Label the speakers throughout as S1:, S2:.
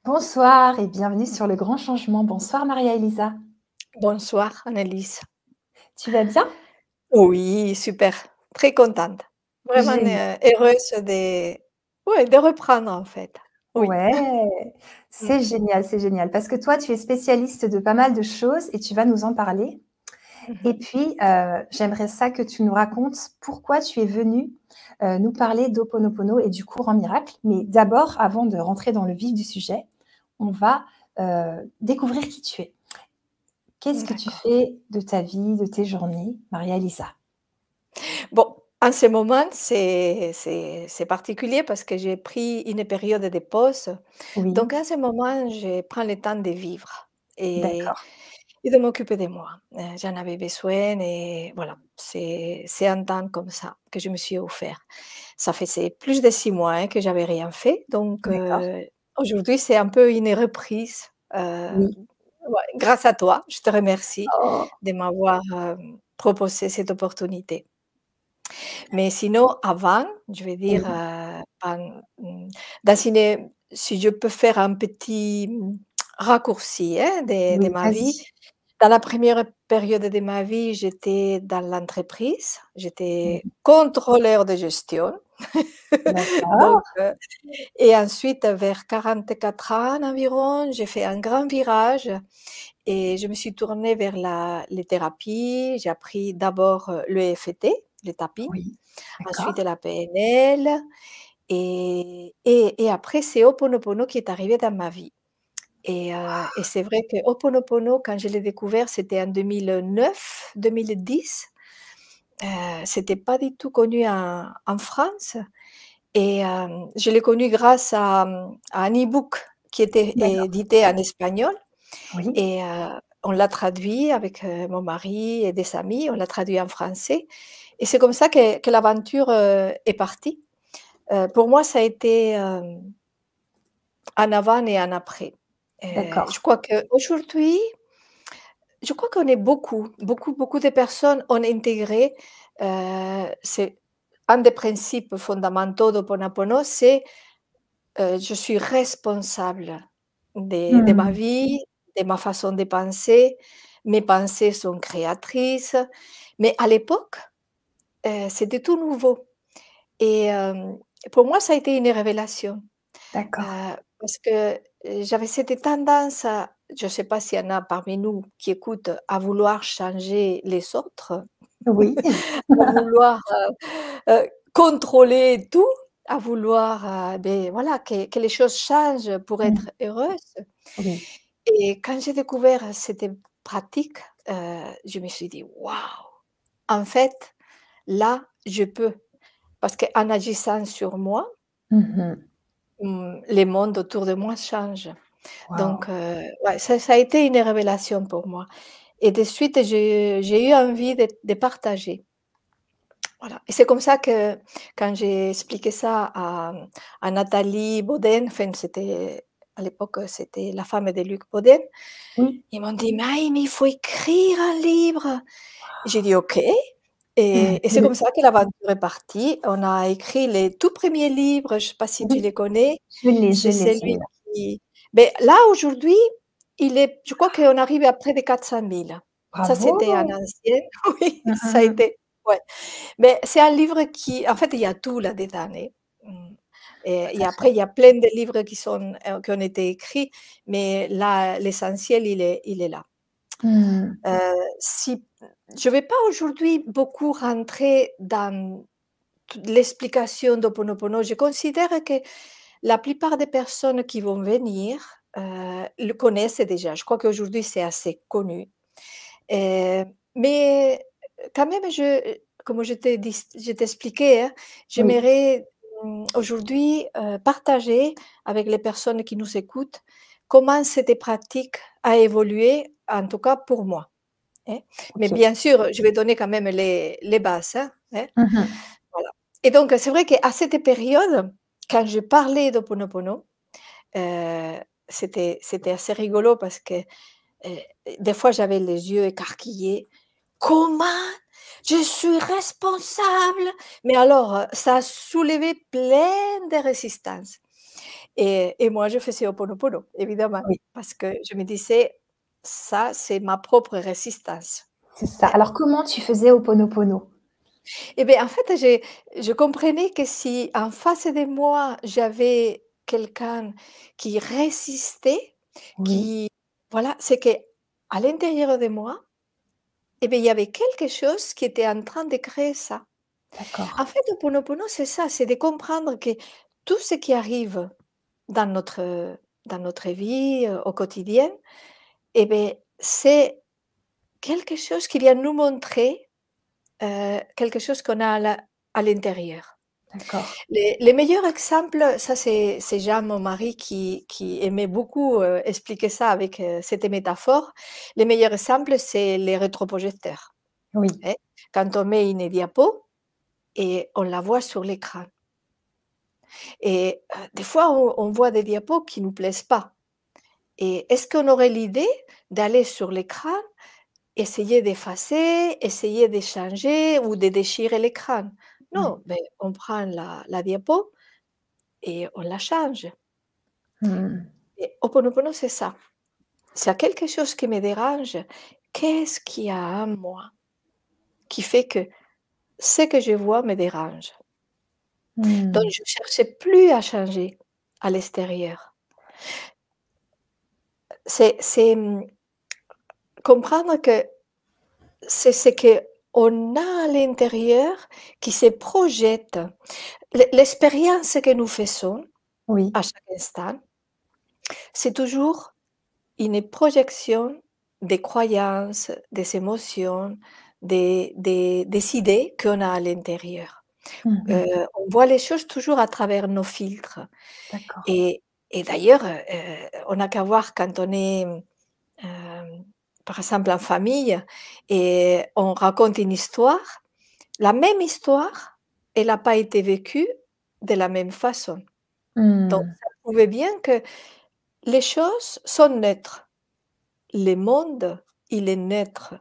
S1: Bonsoir et bienvenue sur Le Grand Changement. Bonsoir Maria-Elisa.
S2: Bonsoir Annelise.
S1: Tu vas bien?
S2: Oui, super, très contente. Vraiment,
S1: Génial.
S2: heureuse de reprendre en fait. Oui.
S1: Ouais,
S2: Mmh.
S1: c'est génial parce que toi, tu es spécialiste de pas mal de choses et tu vas nous en parler.
S2: Mmh.
S1: Et puis, j'aimerais ça que tu nous racontes pourquoi tu es venue nous parler d'Ho'oponopono et du courant miracle. Mais d'abord, avant de rentrer dans le vif du sujet, on va découvrir qui tu es. Qu'est-ce que tu
S2: D'accord.
S1: fais de ta vie, de tes journées, Maria-Elisa?
S2: Bon, en ce moment, c'est particulier parce que j'ai pris une période de pause.
S1: Oui,
S2: Donc en ce moment, je prends le temps de vivre et
S1: d'accord.
S2: et de m'occuper de moi. J'en avais besoin et voilà, c'est un temps comme ça que je me suis offert. Ça faisait plus de 6 mois, hein, que j'avais rien fait, donc
S1: D'accord.
S2: aujourd'hui, c'est un peu une reprise,
S1: Oui.
S2: ouais, grâce à toi. Je te remercie
S1: Oh,
S2: de m'avoir, proposé cette opportunité. Mais sinon, avant, je vais dire,
S1: oui,
S2: dans une si je peux faire un petit, raccourci, hein, de
S1: oui,
S2: ma vie.
S1: vas-y.
S2: Dans la première période de ma vie, j'étais dans l'entreprise, j'étais
S1: Mmh.
S2: contrôleur de gestion. Donc
S1: D'accord.
S2: et ensuite vers 44 ans environ, j'ai fait un grand virage et je me suis tournée vers la les thérapies. J'ai appris d'abord, l'EFT, le tapping,
S1: Oui,
S2: ensuite
S1: d'accord.
S2: la PNL et après c'est Ho'oponopono qui est arrivé dans ma vie. Et c'est vrai que Ho'oponopono, quand je l'ai découvert, c'était en 2009-2010. C'était pas du tout connu en France et je l'ai connu grâce à un e-book qui était
S1: D'accord.
S2: édité en espagnol
S1: Oui,
S2: et on l'a traduit avec, mon mari et des amis, on l'a traduit en français et c'est comme ça que l'aventure, est partie. Pour moi, ça a été, un avant et un après. Je
S1: d'accord.
S2: crois qu'aujourd'hui je crois qu'on est beaucoup de personnes ont intégré, c'est un des principes fondamentaux d'Ho'oponopono, c'est, je suis responsable de ma
S1: Mmh.
S2: vie, de ma façon de penser. Mes pensées sont créatrices. Mais à l'époque, c'était tout nouveau et pour moi, ça a été une révélation.
S1: D'accord.
S2: Parce que, j'avais cette tendance à je ne sais pas s'il y en a parmi nous qui écoutent, à vouloir changer les autres,
S1: Oui.
S2: à vouloir, contrôler tout, à vouloir, voilà, que les choses changent pour
S1: Mmh.
S2: être heureuse.
S1: Oui,
S2: Et quand j'ai découvert cette pratique, je me suis dit: «Waouh! En fait, là, je peux». Parce qu'en agissant sur moi,
S1: mmh.
S2: les mondes autour de moi changent.
S1: Waouh!
S2: Donc ouais, ça a été une révélation pour moi et de suite, j'ai eu envie de partager. Voilà et c'est comme ça que quand j'ai expliqué ça à Nathalie Boden, enfin c'était à l'époque, c'était la femme de Luc Boden,
S1: Oui.
S2: ils m'ont dit: «Mais il faut écrire un livre». J'ai dit: «OK» et c'est comme
S1: Mmh.
S2: ça que l'aventure est partie. On a écrit les tout premiers livres, je ne sais pas si tu
S1: Oui,
S2: les connais,
S1: je l'ai, je
S2: c'est
S1: l'ai
S2: celui
S1: celui-là.
S2: qui beh, là aujourd'hui, il est je crois qu'on arrive à près de 400 000. Ça, c'était un
S1: Bravo!
S2: ancien oui,
S1: Mmh,
S2: ça a
S1: mmh mh.
S2: été ouais. Mais c'est un livre qui en fait, il y a tout là-dedans, hein. Mmh
S1: Tout
S2: et
S1: à
S2: après,
S1: fait.
S2: il y a plein de livres qui ont été écrits, mais là, l'essentiel, il est là.
S1: Mmh.
S2: Si je vais pas aujourd'hui beaucoup rentrer dans toute l'explication d'Ho'oponopono. Je considère que la plupart des personnes qui vont venir, le connaissent déjà. Je crois qu'aujourd'hui, c'est assez connu. Heu, mais quand même, comme je t'ai expliqué, hein,
S1: Oui,
S2: j'aimerais, aujourd'hui, partager avec les personnes qui nous écoutent comment cette pratique a évolué, en tout cas pour moi, hein. Mais
S1: OK.
S2: bien sûr, je vais donner quand même les bases, hein.
S1: Mmh mh.
S2: Voilà et donc c'est vrai qu'à cette période, quand je parlais d'Ho'oponopono, heu, c'était assez rigolo parce que, heu, des fois j'avais les yeux écarquillés. «Comment? Je suis responsable?» Mais alors, ça a soulevé plein de résistances Et moi, je faisais Ho'oponopono, évidemment,
S1: Oui,
S2: parce que je me disais: «Ça, c'est ma propre résistance».
S1: c'est ça.
S2: Hein.
S1: Alors comment tu faisais Ho'oponopono?
S2: Et bien, en fait, je comprenais que si en face de moi, j'avais quelqu'un qui résistait,
S1: Oui,
S2: qui voilà, c'est que à l'intérieur de moi, et bien, il y avait quelque chose qui était en train de créer ça.
S1: d'accord.
S2: En fait, Ho'oponopono, c'est ça, c'est de comprendre que tout ce qui arrive dans notre vie, au quotidien, et bien, c'est quelque chose qui vient nous montrer, quelque chose qu'on a à l'intérieur.
S1: D'accord.
S2: Les meilleurs exemples, ça c'est Jean, mon mari, qui aimait beaucoup, expliquer ça avec, cette métaphore. Les meilleurs exemples, c'est les rétroprojecteurs,
S1: Oui.
S2: hein. Quand on met une diapo et on la voit sur l'écran et des fois on voit des diapos qui nous plaisent pas et est-ce qu'on aurait l'idée d'aller sur l'écran, essayer d'effacer, essayer de changer ou de déchirer l'écran?
S1: Ouais.
S2: Non, ben on prend la diapo et on la change.
S1: Mmh.
S2: Et Ho'oponopono, c'est ça. S'il y a quelque chose qui me dérange, qu'est-ce qu'il y a en moi qui fait que ce que je vois me dérange? Donc
S1: Mmh.
S2: je ne cherchais plus à changer à l'extérieur. C'est comprendre que c'est ce qu'on a à l'intérieur qui se projette. L'expérience que nous faisons
S1: Oui,
S2: à chaque instant, c'est toujours une projection des croyances, des émotions, des idées qu'on a à l'intérieur.
S1: mmh.
S2: On voit les choses toujours à travers nos filtres
S1: D'accord.
S2: et d'ailleurs, on n'a qu'à voir quand on est, par exemple en famille et on raconte une histoire, la même histoire, elle n'a pas été vécue de la même façon. Donc
S1: Mmh.
S2: ça prouve bien que les choses sont neutres. Le monde, il est neutre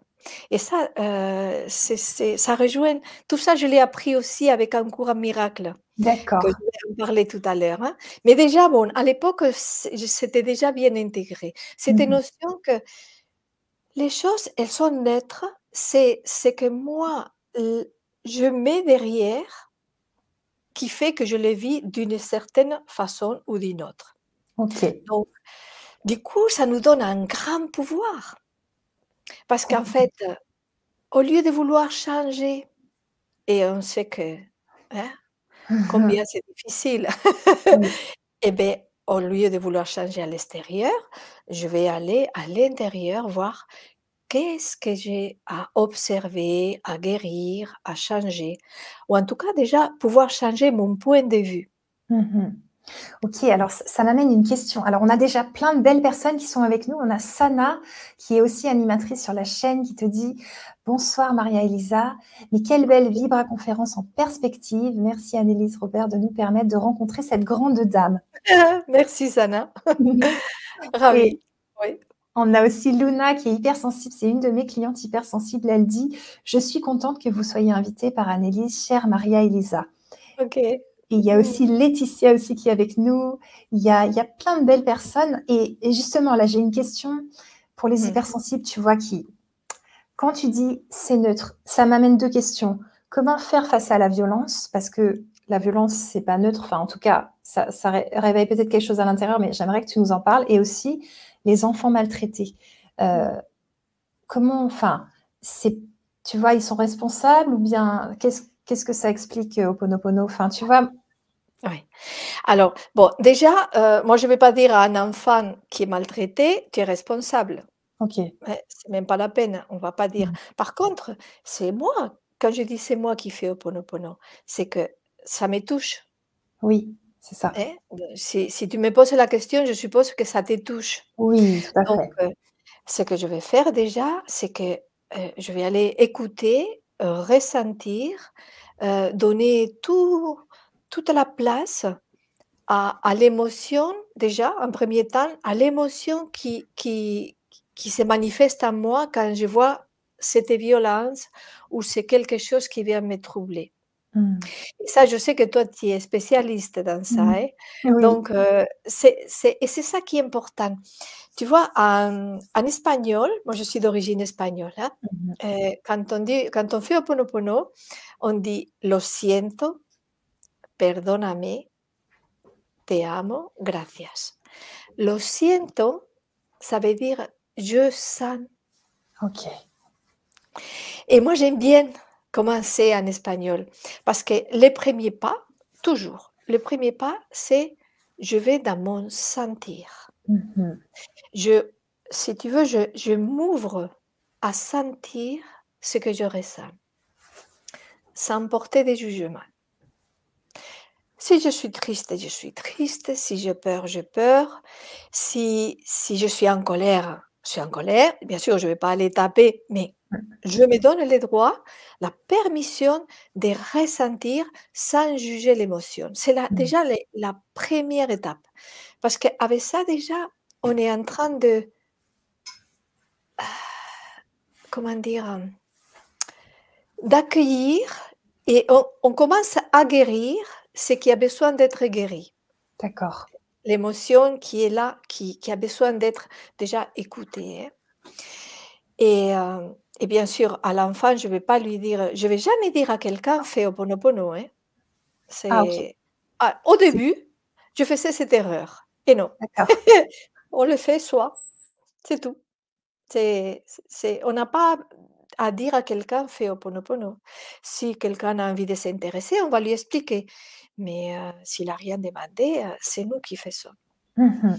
S2: et ça, ça rejoint tout ça, je l'ai appris aussi avec un cours en miracle que je
S1: D'accord.
S2: vais en parler tout à l'heure, hein. Mais déjà, bon, à l'époque, c'était déjà bien intégré. Cette
S1: Mmh.
S2: notion que les choses, elles sont neutres, c'est ce que moi, je mets derrière, qui fait que je les vis d'une certaine façon ou d'une autre.
S1: OK.
S2: Donc du coup, ça nous donne un grand pouvoir parce qu'en
S1: Complètement.
S2: fait, au lieu de vouloir changer et on sait que, hein, combien c'est difficile.
S1: Oui.
S2: Et beh, au lieu de vouloir changer à l'extérieur, je vais aller à l'intérieur voir qu'est-ce que j'ai à observer, à guérir, à changer ou en tout cas déjà pouvoir changer mon point de vue.
S1: Mmh. OK, alors ça m'amène une question. Alors on a déjà plein de belles personnes qui sont avec nous. On a Sana, qui est aussi animatrice sur la chaîne, qui te dit: «Bonsoir Maria Elisa, mais quelle belle vibra-conférence en perspective. Merci Annelise Robert de nous permettre de rencontrer cette grande dame».
S2: Merci Sana,
S1: Et
S2: ravie. Oui.
S1: on a aussi Luna qui est hypersensible, c'est une de mes clientes hypersensibles. Elle dit: «Je suis contente que vous soyez invitée par Annelise, chère Maria Elisa».
S2: OK.
S1: Et il y a
S2: Mmh.
S1: aussi Laetitia aussi qui est avec nous. Il y a plein de belles personnes et justement là, j'ai une question pour les
S2: Mmh.
S1: hypersensibles, tu vois, qui quand tu dis: «C'est neutre», ça m'amène 2 questions. Comment faire face à la violence? Parce que la violence, c'est pas neutre, enfin en tout cas, ça réveille peut-être quelque chose à l'intérieur, mais j'aimerais que tu nous en parles et aussi les enfants maltraités. Heu,
S2: Mmh.
S1: comment enfin, c'est tu vois, ils sont responsables ou bien qu'est-ce que ça explique, Ho'oponopono? Enfin, tu vois?
S2: Oui. Alors, bon, déjà, moi, je ne vais pas dire à un enfant qui est maltraité: «Tu es responsable».
S1: OK.
S2: Ouais, c'est même pas la peine, on va pas dire.
S1: Mmh.
S2: Par contre, c'est moi, quand je dis: «C'est moi qui fais Ho'oponopono», c'est que ça me touche,
S1: Oui, c'est ça.
S2: hein. Si tu me poses la question, je suppose que ça te touche.
S1: Oui, tout à
S2: Donc,
S1: fait.
S2: ce que je vais faire déjà, c'est que, je vais aller écouter, ressentir, donner toute la place à l'émotion déjà, en premier temps, à l'émotion qui se manifeste en moi quand je vois cette violence ou c'est quelque chose qui vient me troubler.
S1: Mmh.
S2: Et ça, je sais que toi, tu es spécialiste dans ça,
S1: Mmh.
S2: hein.
S1: Oui.
S2: Donc, c'est ça qui est important. Tu vois, en espagnol, moi je suis d'origine espagnole, hein,
S1: Mmh.
S2: quand on fait Ho'oponopono, on dit: «Lo siento, perdóname, te amo, gracias». Lo siento, ça veut dire: «Je sens».
S1: OK.
S2: Et moi, j'aime bien commencer en espagnol parce que les premiers pas, toujours, le premier pas, c'est je vais dans mon sentir.
S1: Mmh.
S2: Je, si tu veux, je m'ouvre à sentir ce que je ressens, sans porter des jugements. Si je suis triste, je suis triste. Si je peur, je peur. Si je suis en colère, je suis en colère. Bien sûr, je ne vais pas aller taper, mais je me donne le droit, la permission de ressentir sans juger l'émotion. C'est
S1: Mmh.
S2: déjà la première étape. Parce qu'avec ça, déjà, on est en train de, comment dire, d'accueillir et on commence à guérir ce qui a besoin d'être guéri.
S1: D'accord.
S2: L'émotion qui est là, qui a besoin d'être déjà écoutée, hein. Et bien sûr, à l'enfant, je vais jamais dire à quelqu'un: «Fais Ho'oponopono», hein.
S1: Ah OK.
S2: Au
S1: C'est
S2: début, je faisais cette erreur et non.
S1: d'accord.
S2: On le fait soi, c'est tout. On n'a pas à dire à quelqu'un: «Fais Ho'oponopono». Si quelqu'un a envie de s'intéresser, on va lui expliquer, mais s'il a rien demandé, c'est nous qui faisons.
S1: Mmh.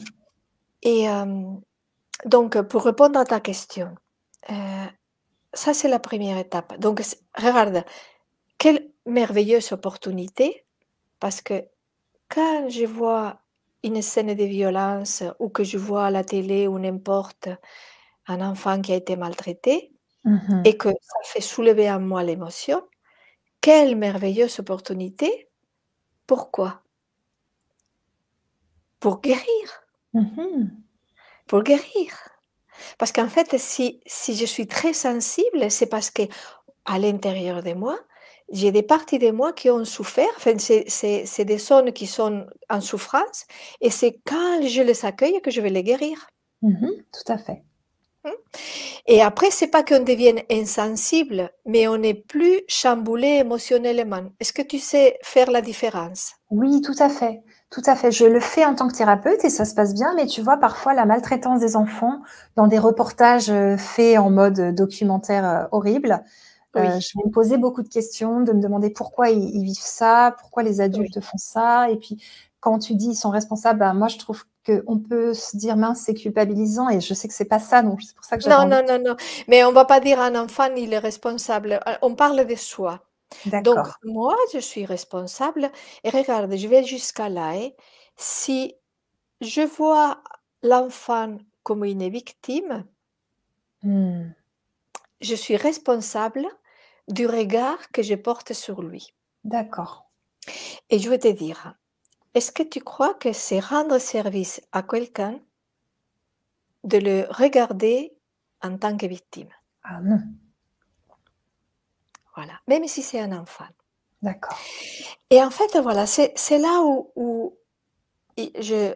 S2: Et donc, pour répondre à ta question, heu, ça, c'est la première étape. Donc regarde, quelle merveilleuse opportunité parce que quand je vois une scène de violence ou que je vois à la télé ou n'importe un enfant qui a été maltraité
S1: Mmh.
S2: et que ça fait soulever en moi l'émotion, quelle merveilleuse opportunité. Pourquoi? Pour guérir,
S1: Mmh.
S2: pour guérir. Parce qu'en fait, si je suis très sensible, c'est parce que à l'intérieur de moi, j'ai des parties de moi qui ont souffert, enfin, c'est des zones qui sont en souffrance et c'est quand je les accueille que je vais les guérir.
S1: Mmh. Tout à fait.
S2: Mmh. Et après, c'est pas qu'on devienne insensible, mais on n'est plus chamboulé émotionnellement. Est-ce que tu sais faire la différence?
S1: Oui, tout à fait, tout à fait. Je le fais en tant que thérapeute et ça se passe bien, mais tu vois, parfois, la maltraitance des enfants dans des reportages, faits en mode, documentaire, horrible,
S2: Oui,
S1: je vais me poser beaucoup de questions, de me demander pourquoi ils vivent ça, pourquoi les
S2: oui.
S1: adultes font ça et puis quand tu dis: «Ils sont responsables», bah, moi, je trouve qu'on peut se dire: «Mince, c'est culpabilisant» et je sais que c'est pas ça, donc c'est pour ça que j'avais
S2: Non,
S1: envie.
S2: non, non, non, mais on va pas dire à un enfant: «Il est responsable», on parle de soi. Donc
S1: D'accord.
S2: moi, je suis responsable et regarde, je vais jusqu'à là, hein. Si je vois l'enfant comme une victime,
S1: Mmh.
S2: je suis responsable du regard que je porte sur lui.
S1: D'accord.
S2: Et je vais te dire, est-ce que tu crois que c'est rendre service à quelqu'un de le regarder en tant que victime?
S1: Ah non,
S2: Voilà, même si c'est un enfant.
S1: d'accord.
S2: Et en fait, voilà, c'est là où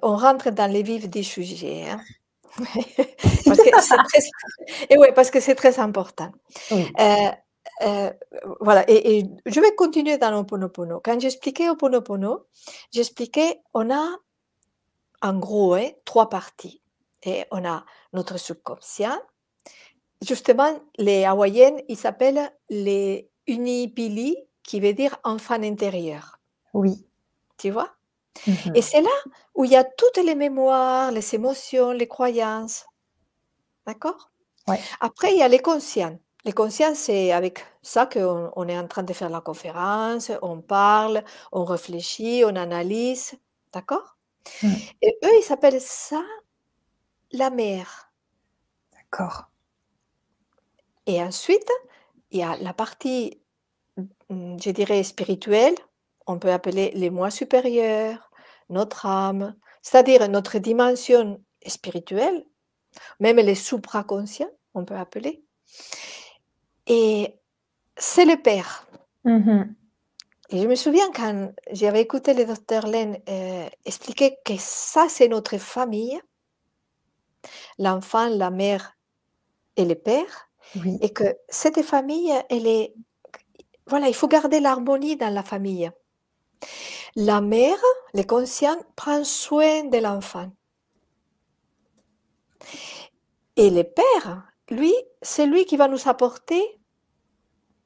S2: on rentre dans les vifs du sujet, hein. Parce que c'est très et ouais, parce que c'est très important.
S1: Oui.
S2: Heu heu, voilà et je vais continuer dans l'Ho'oponopono. Quand j'expliquais Ho'oponopono, j'expliquais on a en gros, hein, 3 parties et on a notre subconscient. Justement, les hawaïennes, ils s'appellent les unipili, qui veut dire enfant intérieur,
S1: Oui.
S2: tu vois? Et
S1: Mmh.
S2: c'est là où il y a toutes les mémoires, les émotions, les croyances, d'accord?
S1: Ouais.
S2: Après, il y a les conscients. Les conscients, c'est avec ça qu'on est en train de faire la conférence, on parle, on réfléchit, on analyse, d'accord?
S1: Mmh.
S2: Et eux, ils s'appellent ça la mère.
S1: D'accord.
S2: Et ensuite, il y a la partie, je dirais spirituelle, on peut appeler les moi supérieurs, notre âme, c'est-à-dire notre dimension spirituelle, même les supraconscients, on peut appeler. Et c'est le père.
S1: Mmh.
S2: Et je me souviens quand j'avais écouté le docteur Len expliquer que ça, c'est notre famille, l'enfant, la mère et le père,
S1: Oui.
S2: et que cette famille, elle est voilà, il faut garder l'harmonie dans la famille. La mère, le conscient, prend soin de l'enfant. Et le père, lui, c'est lui qui va nous apporter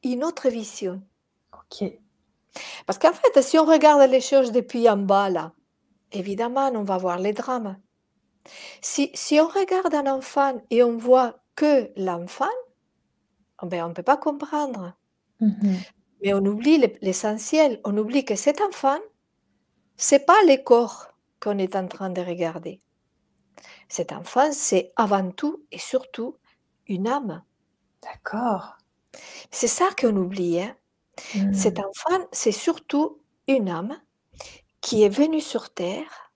S2: une autre vision.
S1: Ok.
S2: Parce qu'en fait, si on regarde les choses depuis en bas, là, évidemment, on va voir les drames. Si on regarde un enfant et on voit que l'enfant, ben, on ne peut pas comprendre.
S1: Mhm.
S2: Mais on oublie l'essentiel. On oublie que cet enfant, c'est pas le corps qu'on est en train de regarder. Cet enfant, c'est avant tout et surtout une âme.
S1: D'accord.
S2: C'est ça qu'on oublie, hein. Cet
S1: Hmm.
S2: enfant, c'est surtout une âme qui est venue sur terre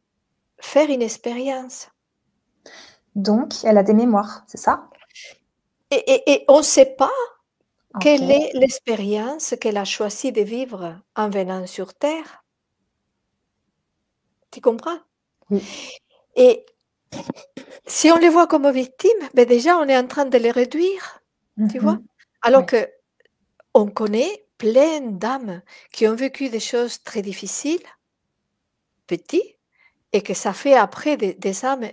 S2: faire une expérience.
S1: Donc, elle a des mémoires, c'est ça?
S2: Et on ne sait pas
S1: Ok.
S2: quelle est l'expérience qu'elle a choisi de vivre en venant sur terre. Tu comprends?
S1: Oui.
S2: Et si on les voit comme victimes, ben déjà, on est en train de les réduire, tu vois?
S1: Mhm.
S2: Alors
S1: Oui.
S2: que on connaît plein d'âmes qui ont vécu des choses très difficiles, petits, et que ça fait après des âmes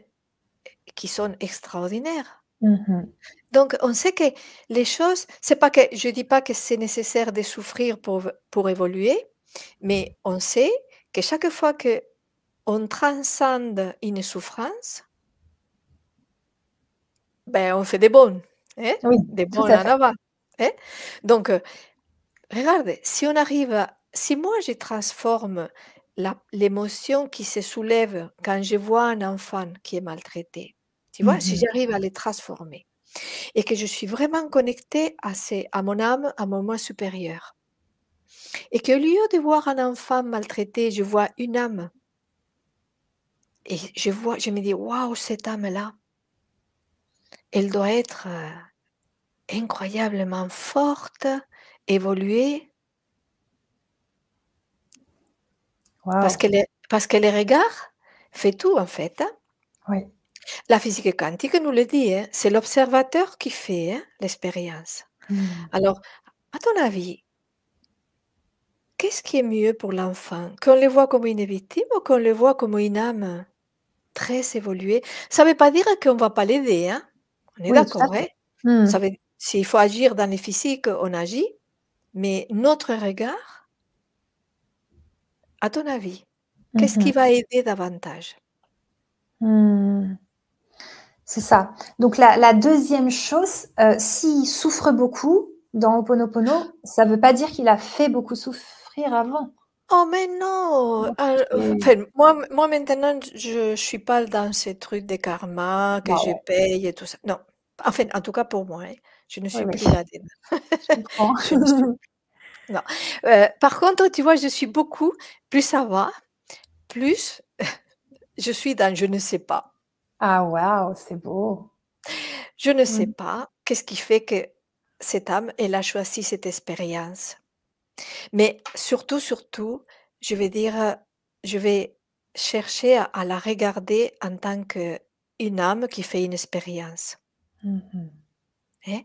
S2: qui sont extraordinaires.
S1: Mhm.
S2: Donc, on sait que les choses, c'est pas que je dis pas que c'est nécessaire de souffrir pour évoluer, mais on sait que chaque fois que on transcende une souffrance, ben, on fait des bonnes, hein,
S1: Oui,
S2: des
S1: tout
S2: bonnes
S1: à
S2: en
S1: fait.
S2: avant, hein. Donc, regarde, si on arrive à si moi je transforme l'émotion qui se soulève quand je vois un enfant qui est maltraité, tu vois? Si
S1: Mhm.
S2: j'arrive à les transformer et que je suis vraiment connectée à mon âme, à mon moi supérieur et qu'au lieu de voir un enfant maltraité, je vois une âme et je me dis: «Waouh, cette âme-là, elle doit être, incroyablement forte, évoluée».
S1: Waouh.
S2: Parce que les regards fait tout en fait, hein.
S1: Oui.
S2: La physique quantique nous le dit, hein, c'est l'observateur qui fait, hein, l'expérience.
S1: Hmm.
S2: Alors, à ton avis, qu'est-ce qui est mieux pour l'enfant? Qu'on le voit comme une victime ou qu'on le voit comme une âme très évoluée? Ça ne veut pas dire qu'on ne va pas l'aider, hein. On est
S1: Oui, tout à
S2: d'accord, hein?
S1: fait. Hmm.
S2: Ça veut S'il faut agir dans les physiques, on agit, mais notre regard, à ton avis, qu'est-ce qui
S1: Mhm.
S2: va aider davantage?
S1: Hmm. C'est ça. Donc la deuxième chose, s'il souffre beaucoup dans Ho'oponopono, ça ne veut pas dire qu'il a fait beaucoup souffrir avant.
S2: Oh mais non!
S1: Donc c'est
S2: Enfin, moi maintenant, je suis pas dans ces trucs de karma, que je
S1: waouh,
S2: paye et tout ça. Non. Enfin, en tout cas pour moi, hein, je ne
S1: oui,
S2: suis
S1: oui,
S2: plus là-dedans.
S1: je comprends.
S2: Je ne suis non. Par contre, tu vois, je suis beaucoup plus ça va, plus je suis dans je ne sais pas.
S1: Ah waouh, c'est beau.
S2: Je ne sais
S1: Mmh.
S2: pas qu'est-ce qui fait que cette âme, elle a choisi cette expérience. Mais surtout, surtout, je vais dire, je vais chercher à la regarder en tant qu'une âme qui fait une expérience,
S1: Mmh.
S2: hein,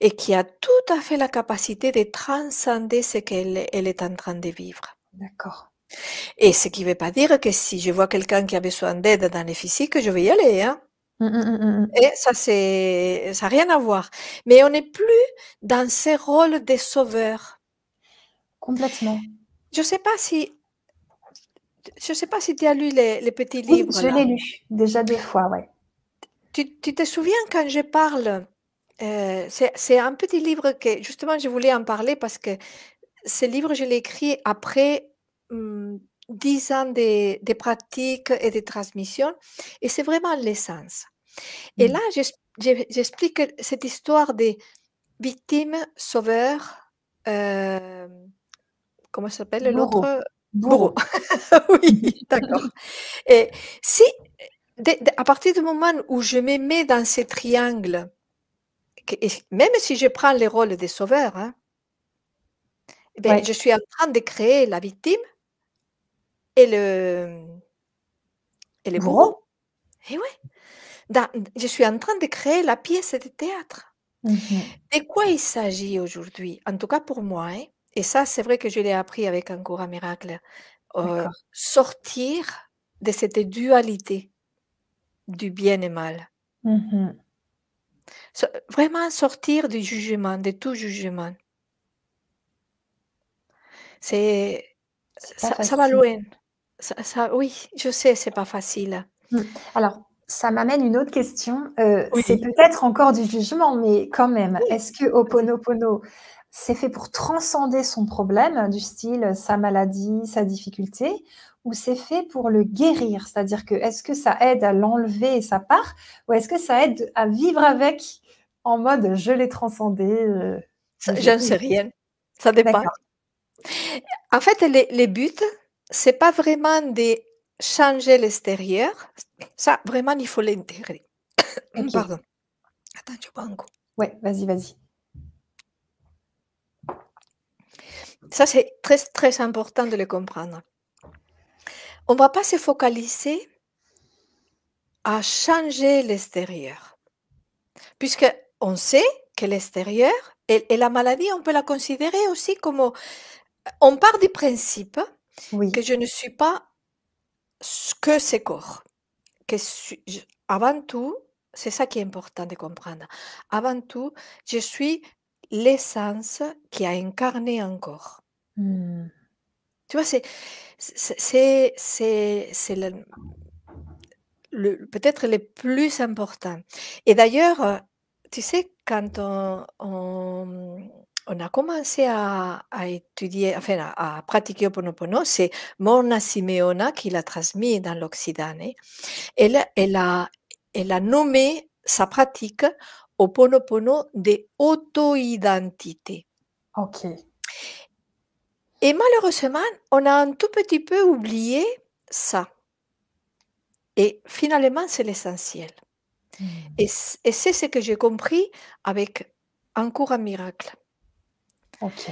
S2: et qui a tout à fait la capacité de transcender ce qu'elle est en train de vivre.
S1: D'accord.
S2: Et ce qui ne veut pas dire que si je vois quelqu'un qui a besoin d'aide dans les physiques, je vais y aller, hein.
S1: Mmh mh, mmh mh.
S2: Et ça a rien à voir. Mais on n'est plus dans ces rôles de sauveur.
S1: Complètement.
S2: Je sais pas si je sais pas si tu as lu les petits
S1: Oui,
S2: livres
S1: je
S2: là.
S1: l'ai lu, déjà 2 fois, ouais.
S2: Tu te souviens quand je parle, c'est un petit livre que justement je voulais en parler parce que ce livre je l'ai écrit après, mmh, 10 ans de pratiques et de transmission et c'est vraiment l'essence. Et
S1: Mmh.
S2: là j'explique cette histoire des victimes, sauveurs, comment ça s'appelle
S1: Bourreau,
S2: l'autre? Bourreau.
S1: bourreau.
S2: Oui, d'accord. Et si à partir du moment où je me mets dans ces triangles, même si je prends les rôles des sauveurs, hein, Ben,
S1: Ouais,
S2: je suis en train de créer la victime et le
S1: bourreau.
S2: bourreau. Et ouais, je suis en train de créer la pièce de théâtre.
S1: Mmh.
S2: De quoi il s'agit aujourd'hui? En tout cas pour moi, hein, et ça, c'est vrai que je l'ai appris avec un cours à miracle,
S1: D'accord.
S2: sortir de cette dualité du bien et mal.
S1: Mmh.
S2: Vraiment sortir du jugement, de tout jugement. C'est
S1: C'est pas
S2: ça va
S1: facile.
S2: loin. Ça oui, je sais, c'est pas facile.
S1: Mmh. Alors, ça m'amène une autre question, c'est
S2: Oui,
S1: peut-être encore du jugement, mais quand même,
S2: oui,
S1: est-ce que
S2: vas-y.
S1: Ho'oponopono, c'est fait pour transcender son problème, du style, sa maladie, sa difficulté, ou c'est fait pour le guérir? C'est-à-dire que, est-ce que ça aide à l'enlever et ça part? Ou est-ce que ça aide à vivre avec en mode: «Je l'ai transcendé,
S2: Ça,
S1: mais je
S2: j'en
S1: vis»?
S2: sais rien, ça dépend.
S1: D'accord,
S2: En fait, les buts, c'est pas vraiment de changer l'extérieur, ça vraiment il faut l'intégrer.
S1: OK.
S2: Pardon. Attends, je bois un coup.
S1: Ouais, vas-y, vas-y.
S2: Ça, c'est très, très important de le comprendre. On va pas se focaliser à changer l'extérieur, puisque on sait que l'extérieur et la maladie, on peut la considérer aussi comme on part du principe que
S1: Oui.
S2: je ne suis pas que ce corps, que avant tout, c'est ça qui est important de comprendre. Avant tout, je suis l'essence qui a incarné un corps.
S1: Mmh.
S2: Tu vois, c'est peut-être le plus important. Et d'ailleurs, tu sais, quand on a commencé à étudier, enfin à pratiquer Ho'oponopono, c'est Mona Simeona qui l'a transmis dans l'Occident, hein. Elle a nommé sa pratique Ho'oponopono de auto-identité.
S1: OK.
S2: Et malheureusement, on a un tout petit peu oublié ça. Et finalement, c'est l'essentiel.
S1: Mmh.
S2: Et c'est ce que j'ai compris avec un cours à miracle.
S1: OK.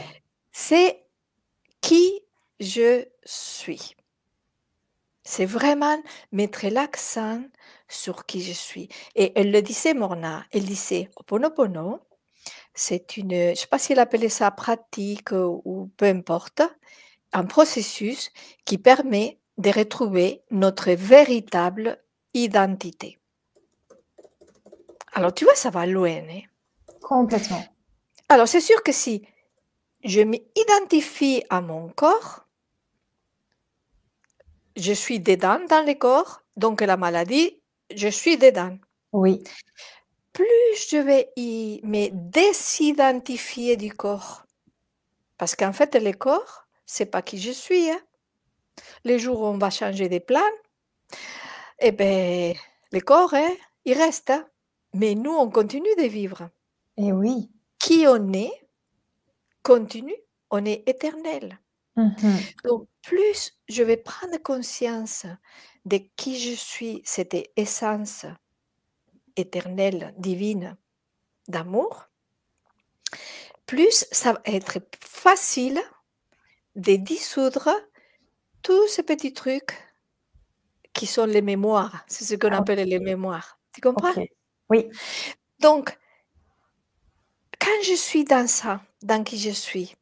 S2: C'est qui je suis. C'est vraiment mettre l'accent sur qui je suis. Et elle le disait, Morna, elle disait, Ho'oponopono, c'est une, je ne sais pas si elle appelait ça pratique ou peu importe, un processus qui permet de retrouver notre véritable identité. Alors, tu vois, ça va loin, hein.
S1: Complètement.
S2: Alors, c'est sûr que si je m'identifie à mon corps, je suis dedans dans le corps, donc la maladie, je suis dedans.
S1: Oui.
S2: Plus je vais me désidentifier du corps, parce qu'en fait, le corps, c'est pas qui je suis, hein. Les jours où on va changer de plan, eh ben, le corps, hein, il reste, hein. Mais nous, on continue de vivre.
S1: Et oui.
S2: Qui on est continue, on est éternel.
S1: Mmh.
S2: Donc, plus je vais prendre conscience de qui je suis, cette essence éternelle, divine, d'amour, plus ça va être facile de dissoudre tous ces petits trucs qui sont les mémoires. C'est ce qu'on
S1: Ah,
S2: appelle les mémoires. Tu comprends?
S1: OK. Oui.
S2: Donc, quand je suis dans ça, dans qui je suis,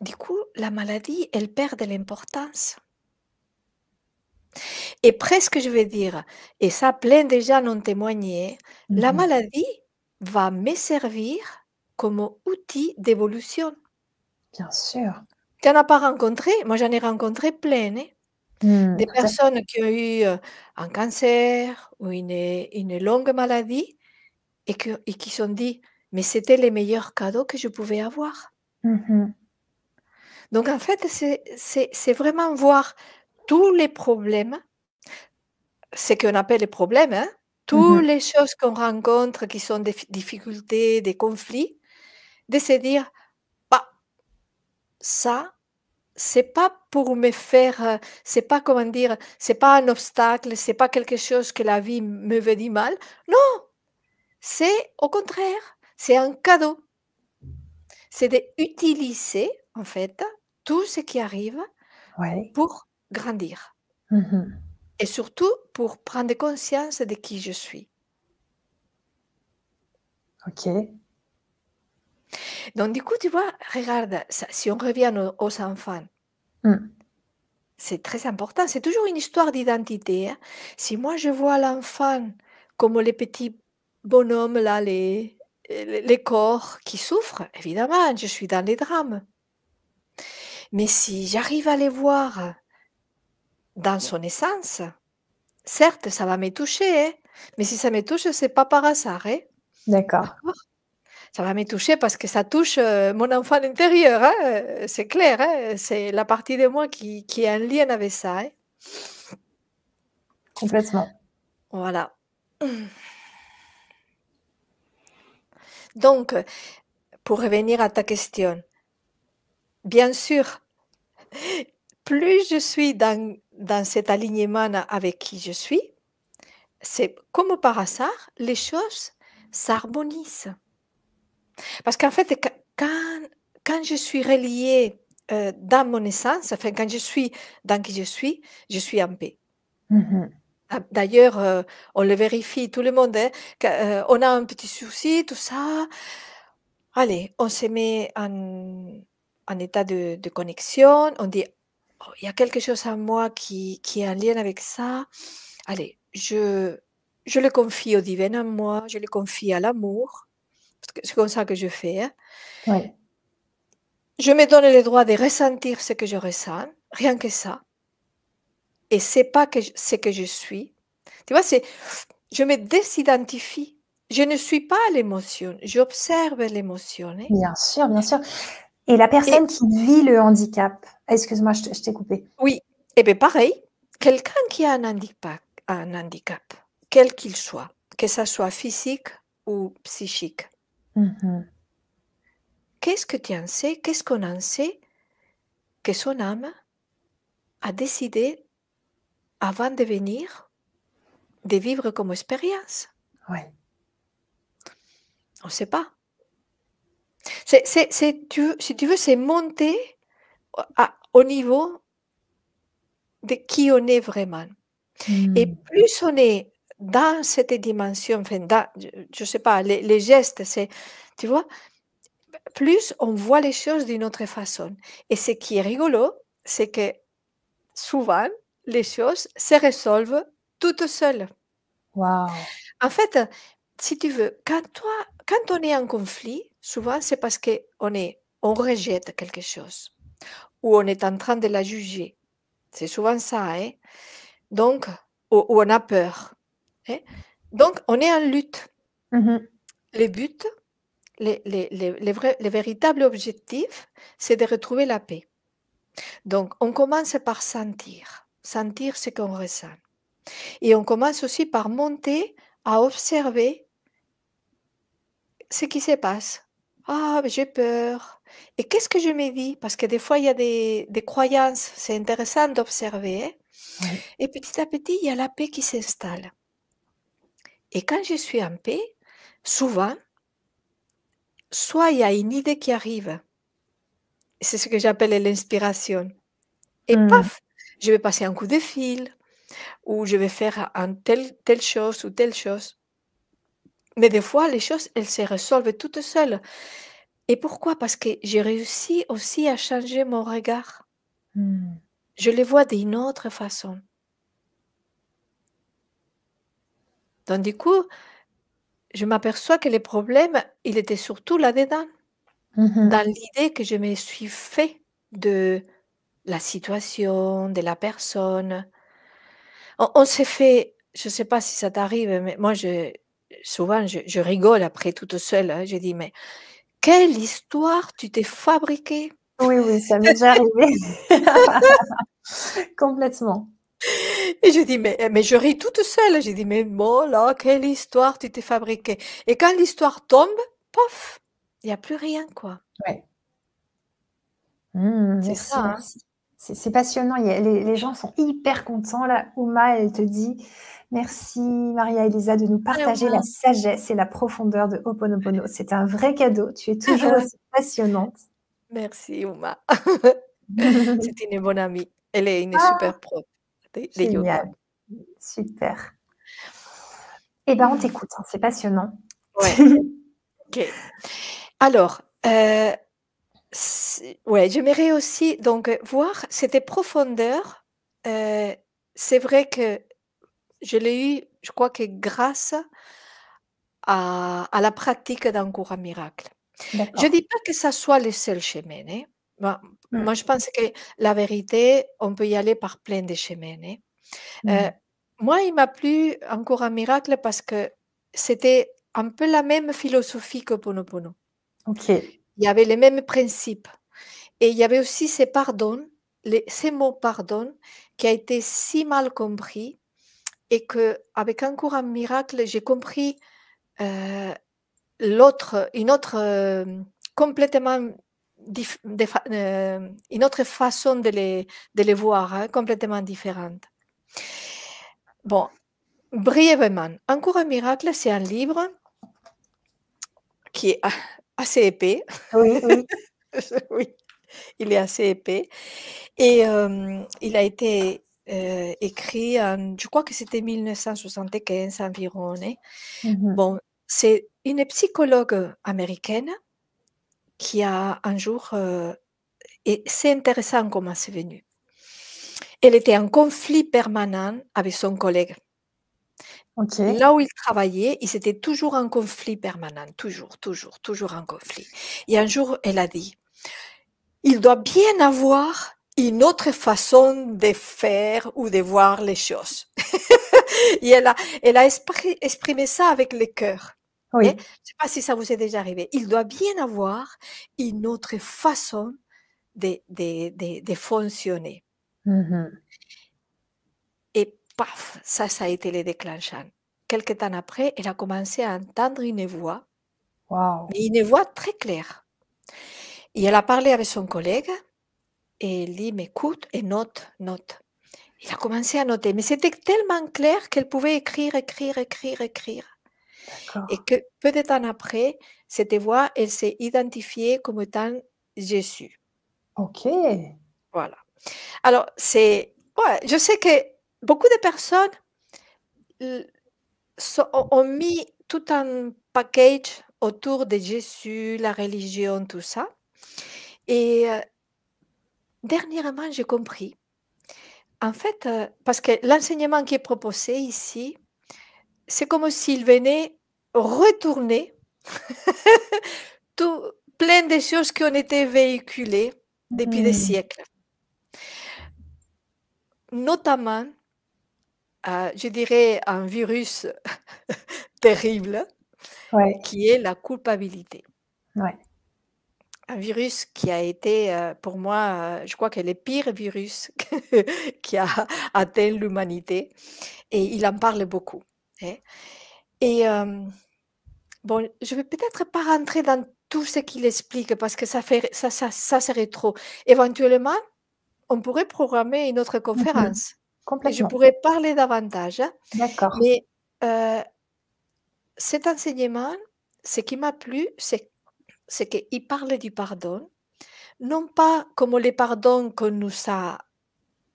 S2: du coup, la maladie, elle perd de l'importance. Et presque, je vais dire, et ça plein de gens ont témoigné, la
S1: Mmh.
S2: maladie va me servir comme outil d'évolution.
S1: Bien sûr.
S2: Tu en as pas rencontré? Moi, j'en ai rencontré plein, hein. Des
S1: Tout à fait.
S2: personnes qui ont eu, un cancer ou une longue maladie et qui se sont dit: «Mais c'était les meilleurs cadeaux que je pouvais avoir».
S1: Mmh.
S2: Donc en fait, c'est vraiment voir tous les problèmes, ce qu'on appelle les problèmes, hein, toutes
S1: Mmh.
S2: les choses qu'on rencontre qui sont des difficultés, des conflits, de se dire: «Bah, ça, c'est pas pour me faire, c'est pas comment dire, c'est pas un obstacle, c'est pas quelque chose que la vie me veut du mal. Non, c'est au contraire, c'est un cadeau». C'est d'utiliser. en fait, tout ce qui arrive
S1: Ouais.
S2: pour grandir
S1: Mhm.
S2: et surtout pour prendre conscience de qui je suis.
S1: Ok.
S2: Donc du coup, tu vois, regarde, si on revient aux enfants,
S1: Mm.
S2: c'est très important, c'est toujours une histoire d'identité, hein. Si moi je vois l'enfant comme les petits bonhommes là, les corps qui souffrent, évidemment, je suis dans les drames. Mais si j'arrive à les voir dans son essence, certes, ça va me toucher, hein, mais si ça me touche, c'est pas par hasard, hein,
S1: D'accord.
S2: d'accord? Ça va me toucher parce que ça touche, mon enfant intérieur, hein, c'est clair, hein, c'est la partie de moi qui est en lien avec ça, hein.
S1: Complètement.
S2: Voilà. Donc, pour revenir à ta question, bien sûr, plus je suis dans cet alignement avec qui je suis, c'est comme par hasard, les choses s'harmonisent. Parce qu'en fait, quand je suis reliée, dans mon essence, enfin, quand je suis dans qui je suis en paix.
S1: Mhm.
S2: Ah, d'ailleurs, on le vérifie, tout le monde, hein, on a un petit souci, tout ça, allez, on se met en état de connexion, on dit: «Oh, il y a quelque chose en moi qui est en lien avec ça. Allez, je le confie au divin en moi, je le confie à l'amour», parce que c'est comme ça que je fais, hein.
S1: Ouais.
S2: Je me donne le droit de ressentir ce que je ressens, rien que ça, et c'est pas que ce que je suis. Tu vois, je me désidentifie. Je ne suis pas l'émotion, j'observe l'émotion, hein,
S1: Bien sûr, bien sûr. Et la
S2: et
S1: personne qui vit le handicap, excuse-moi, je t'ai coupé.
S2: oui, et bien pareil, quelqu'un qui a un handicap, quel qu'il soit, que ça soit physique ou psychique,
S1: Mhm.
S2: qu'est-ce que tu en sais? Qu'est-ce qu'on en sait que son âme a décidé, avant de venir, de vivre comme expérience?
S1: Ouais.
S2: On ne sait pas. Si tu veux, c'est monter au niveau de qui on est vraiment. Et
S1: Mm.
S2: plus on est dans cette dimension, enfin, je ne sais pas, les gestes, tu vois, plus on voit les choses d'une autre façon. Et ce qui est rigolo, c'est que souvent, les choses se résolvent toutes seules.
S1: Waouh.
S2: En fait, si tu veux, quand on est en conflit, souvent c'est parce on rejette quelque chose ou on est en train de la juger. C'est souvent ça, hein. Donc, ou on a peur, hein. Donc, on est en lutte.
S1: Mhm.
S2: Le but, les véritables objectifs, c'est de retrouver la paix. Donc, on commence par sentir ce qu'on ressent. Et on commence aussi par monter à observer ce qui se passe. Ah, mais j'ai peur. Et qu'est-ce que je me dis? Parce que des fois, il y a des croyances. C'est intéressant d'observer, hein.
S1: Ouais.
S2: Et petit à petit, il y a la paix qui s'installe. Et quand je suis en paix, souvent, soit il y a une idée qui arrive, c'est ce que j'appelle l'inspiration, et
S1: Mm.
S2: paf, je vais passer un coup de fil, ou je vais faire telle chose ou telle chose. Mais des fois, les choses, elles se résolvent toutes seules. Et pourquoi? Parce que j'ai réussi aussi à changer mon regard.
S1: Mm.
S2: Je les vois d'une autre façon. Donc du coup, je m'aperçois que les problèmes, il était surtout là-dedans,
S1: Mhm.
S2: dans l'idée que je me suis fait de la situation, de la personne. On s'est fait, je ne sais pas si ça t'arrive, mais moi souvent je rigole après toute seule, hein. Je dis: «Mais quelle histoire tu t'es fabriquée!»
S1: Oui, oui, ça m'est déjà arrivé. Complètement.
S2: Et je dis: «Mais je ris toute seule». J'ai dit: «Mais bon là, quelle histoire tu t'es fabriquée!» Et quand l'histoire tombe, pof, il y a plus rien, quoi.
S1: Ouais.
S2: C'est
S1: Merci,
S2: ça, hein.
S1: merci. C'est passionnant. Les gens sont hyper contents là. Ouma, elle te dit: «Merci Maria Elisa de nous partager la
S2: Vraiment.
S1: sagesse et la profondeur de Ho'oponopono. C'est un vrai cadeau. Tu es toujours aussi passionnante».
S2: Merci Uma. C'est une bonne amie. Elle est une
S1: Ah,
S2: super prof de yoga.
S1: génial, super. Eh ben, on t'écoute, hein, c'est passionnant.
S2: Ouais, OK. Alors, ouais, j'aimerais aussi donc voir cette profondeur. C'est vrai que je l'ai eu, je crois que grâce à la pratique d'un cours à miracle. Je
S1: D'accord.
S2: dis pas que ça soit le seul chemin, hein.
S1: Mmh.
S2: Moi, je pense que la vérité, on peut y aller par plein de chemins, hein. Heu,
S1: Mmh.
S2: Moi, il m'a plu un cours à miracle parce que c'était un peu la même philosophie que Ho'oponopono.
S1: OK.
S2: Il y avait les mêmes principes et il y avait aussi ces mots «pardon» qui a été si mal compris et qu'avec un cours à miracle, j'ai compris, heu une autre, complètement une autre façon de les voir, hein, complètement différente. Bon, brièvement, Un cours à miracle, c'est un livre qui est assez épais.
S1: Oui, oui.
S2: Oui, il est assez épais et il a été, écrit en je crois que c'était 1975 environ, hein.
S1: Mmh mh.
S2: Bon, c'est une psychologue américaine qui a un jour, et c'est intéressant comment c'est venu. Elle était en conflit permanent avec son collègue.
S1: OK.
S2: Là où il travaillait, ils étaient toujours en conflit permanent, toujours, toujours, toujours en conflit. Et un jour, elle a dit: «Il doit bien avoir une autre façon de faire ou de voir les choses». Et elle a exprimé ça avec le cœur. Et je
S1: Oui.
S2: ne sais pas si ça vous est déjà arrivé. Il doit bien avoir une autre façon de fonctionner.
S1: Mmh mh.
S2: Et paf, ça a été le déclenchant. Quelque temps après, elle a commencé à entendre une voix,
S1: Waouh!
S2: mais une voix très claire. Et elle a parlé avec son collègue et elle dit: «Mais écoute et note, note». Il a commencé à noter, mais c'était tellement clair qu'elle pouvait écrire, écrire, écrire, écrire. Et
S1: D'accord.
S2: que peu de temps après, cette voix, elle s'est identifiée comme étant Jésus.
S1: OK.
S2: Voilà. Alors, ouais, je sais que beaucoup de personnes l ont mis tout un package autour de Jésus, la religion, tout ça. Et dernièrement, j'ai compris. En fait, parce que l'enseignement qui est proposé ici, c'est comme s'il venait retourner tout plein de choses qui ont été véhiculées depuis des
S1: Mmh.
S2: siècles. Notamment, je dirais un virus terrible
S1: Ouais,
S2: qui est la culpabilité.
S1: ouais.
S2: Un virus qui a été, pour moi, je crois que le pire virus que qui a atteint l'humanité et il en parle beaucoup, hein. Et bon, je vais peut-être pas rentrer dans tout ce qu'il explique parce que ça serait trop. Éventuellement, on pourrait programmer une autre
S1: Mmh mh.
S2: conférence et je
S1: Complètement.
S2: pourrais parler davantage, hein.
S1: D'accord.
S2: Mais, heu, cet enseignement, ce qui m'a plu, c'est qu'il parle du pardon, non pas comme les pardons qu'on nous a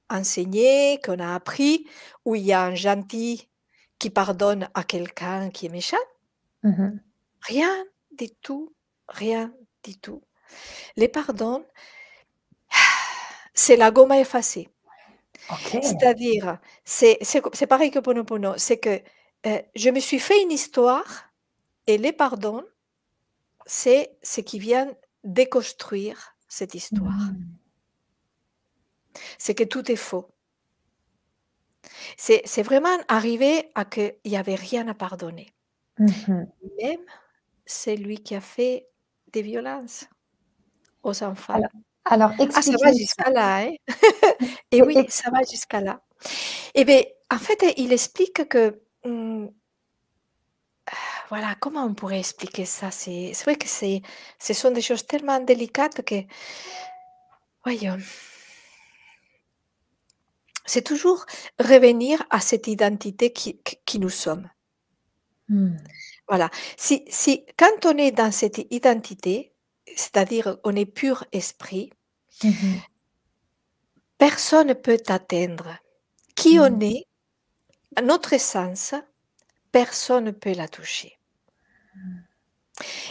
S2: enseignés, qu'on a appris, où il y a un gentil qui pardonne à quelqu'un qui est méchant.
S1: Mmh mh.
S2: Rien du tout, rien du tout. Les pardons, c'est la gomme à effacer.
S1: OK.
S2: C'est-à-dire, c'est pareil que Ponopono, c'est que, je me suis fait une histoire et les pardons, c'est ce qui vient déconstruire cette histoire.
S1: Mmh.
S2: C'est que tout est faux. C'est vraiment arrivé à qu'il y avait rien à pardonner.
S1: Mmh mh.
S2: Même celui qui a fait des violences aux enfants.
S1: Alors alors
S2: Ah, ça va
S1: explique-nous ça.
S2: jusqu'à là, hein? Et
S1: Oui,
S2: oui, ça va jusqu'à là. Et beh, en fait, il explique que, voilà, comment on pourrait expliquer ça? C'est vrai que ce sont des choses tellement délicates que, voyons, c'est toujours revenir à cette identité qui nous sommes.
S1: Mmh.
S2: Voilà. Si quand on est dans cette identité, c'est-à-dire on est pur esprit,
S1: Mhm.
S2: personne ne peut atteindre. Qui on
S1: Mhm.
S2: est, notre essence, personne ne peut la toucher.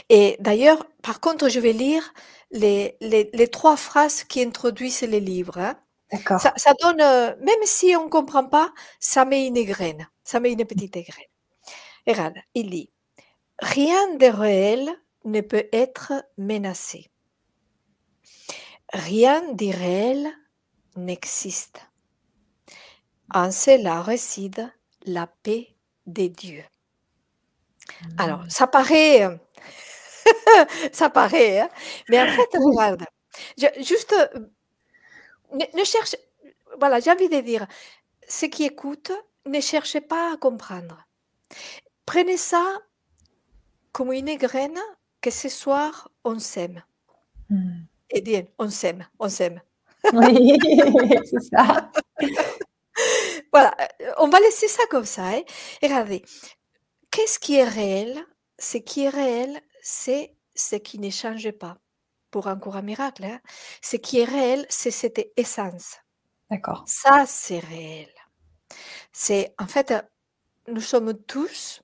S2: Et d'ailleurs, par contre, je vais lire les 3 phrases qui introduisent les livres, hein. Ça
S1: D'accord.
S2: ça donne, même si on ne comprend pas, ça met une graine, ça met une petite graine. Regarde, il dit: «Rien de réel ne peut être menacé. Rien d'irréel n'existe. En cela réside la paix des dieux». Alors,
S1: Mhm.
S2: ça paraît, hein, mais en fait,
S1: Oui.
S2: regarde, juste, ne cherche voilà, j'ai envie de dire, ceux qui écoutent, ne cherchez pas à comprendre. Prenez ça comme une graine que ce soir, on s'aime.
S1: Mhm.
S2: Et bien, on s'aime, on s'aime.
S1: Oui, c'est ça.
S2: Voilà, on va laisser ça comme ça, hein. Et regardez, qu'est-ce qui est réel? Ce qui est réel, c'est ce qui ne change pas. Pour un courant miracle, hein. Ce qui est réel, c'est cette essence.
S1: D'accord.
S2: Ça, c'est réel. C'est en fait, nous sommes tous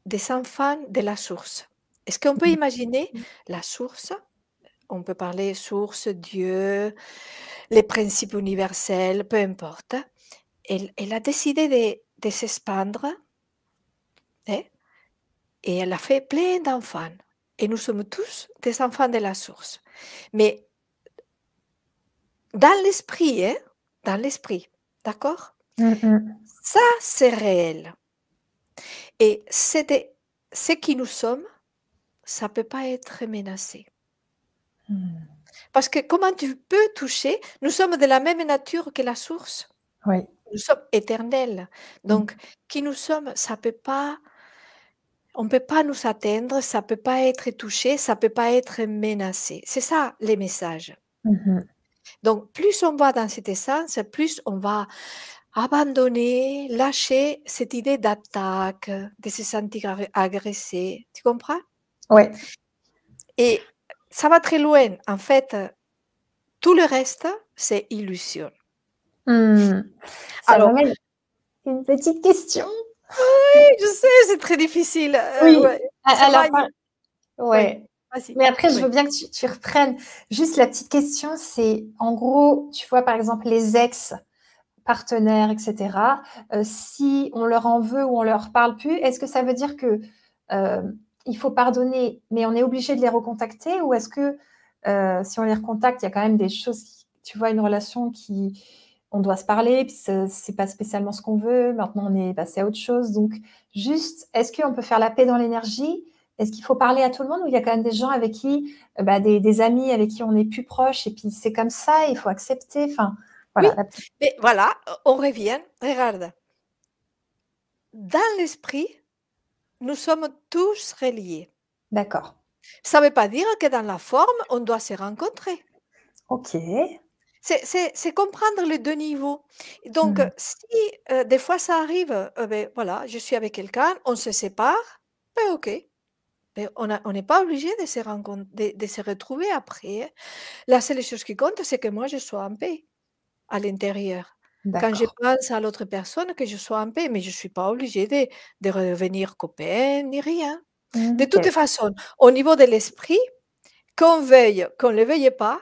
S2: des enfants de la source. Est-ce qu'on peut imaginer la source? On peut parler source, Dieu, les principes universels, peu importe. Elle a décidé de s'expandre, hein, et elle a fait plein d'enfants. Et nous sommes tous des enfants de la source. Mais dans l'esprit, hein, dans l'esprit, d'accord?
S1: Mhm.
S2: Ça, c'est réel. Et ce qui nous sommes, ça peut pas être menacé.
S1: Mhm.
S2: Parce que comment tu peux toucher? Nous sommes de la même nature que la source.
S1: Oui.
S2: Nous sommes éternels. Donc,
S1: Mhm.
S2: qui nous sommes, ça peut pas, on ne peut pas nous atteindre, ça peut pas être touché, ça peut pas être menacé. C'est ça les messages.
S1: Mhm.
S2: Donc, plus on va dans cet essence, plus on va abandonner, lâcher cette idée d'attaque, de se sentir agressé. Tu comprends?
S1: Ouais.
S2: Et ça va très loin. En fait, tout le reste, c'est illusion.
S1: Mhm. Ça
S2: Alors,
S1: m'amène à une petite question.
S2: oui, je sais, c'est très difficile.
S1: Oui.
S2: Ouais, c'est
S1: Alors,
S2: magnifique. Oui,
S1: ouais.
S2: vas-y.
S1: Mais après, je
S2: Oui.
S1: veux bien que tu reprennes. Juste la petite question, c'est en gros, tu vois, par exemple, les ex partenaires, etc. Si on leur en veut ou on leur parle plus, est-ce que ça veut dire que euh, il faut pardonner, mais on est obligé de les recontacter, ou est-ce que si on les recontacte, il y a quand même des choses, tu vois, une relation qui, on doit se parler, puis c'est pas spécialement ce qu'on veut. Maintenant, on est passé à autre chose. Donc, juste, est-ce qu'on peut faire la paix dans l'énergie? Est-ce qu'il faut parler à tout le monde, ou il y a quand même des gens avec qui, des amis avec qui on est plus proche, et puis c'est comme ça, il faut accepter. Enfin,
S2: Oui,
S1: voilà, la petite.
S2: mais voilà, on revient. Regarde, dans l'esprit, nous sommes tous reliés.
S1: D'accord.
S2: Ça ne veut pas dire que dans la forme, on doit se rencontrer.
S1: Ok.
S2: C'est comprendre les 2 niveaux. Donc,
S1: Hmm.
S2: si, des fois ça arrive, beh, voilà, je suis avec quelqu'un, on se sépare, ben OK. Beh, on n'est pas obligé de se de se retrouver après, hein. La seule chose qui compte, c'est que moi je sois en paix à l'intérieur. Quand je
S1: D'accord.
S2: pense à l'autre personne, que je sois en paix, mais je ne suis pas obligée de redevenir copain ni rien.
S1: Hmm,
S2: De toute
S1: ok.
S2: façon, au niveau de l'esprit, qu'on veuille, qu'on ne le veuille pas,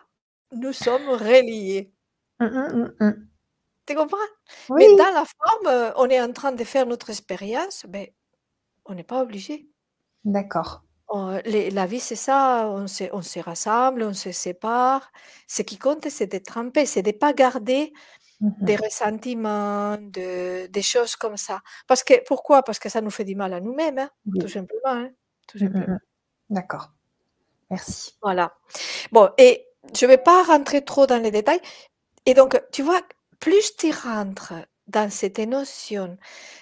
S2: nous sommes reliés.
S1: Hmm.
S2: Tu comprends? Mais
S1: Oui,
S2: dans la forme, on est en train de faire notre expérience, ben, on n'est pas obligé.
S1: d'accord.
S2: La vie, c'est ça, on se rassemble, on se sépare. Ce qui compte, c'est d'être en paix, c'est de pas garder des
S1: Mhm.
S2: ressentiments, des choses comme ça. Parce que pourquoi? Parce que ça nous fait du mal à nous-mêmes, hein, tout
S1: Oui.
S2: simplement, hein, tout
S1: Hmm.
S2: simplement.
S1: D'accord. Merci.
S2: Voilà. Bon, et je vais pas rentrer trop dans les détails. Et donc, tu vois, plus tu rentres dans cette notion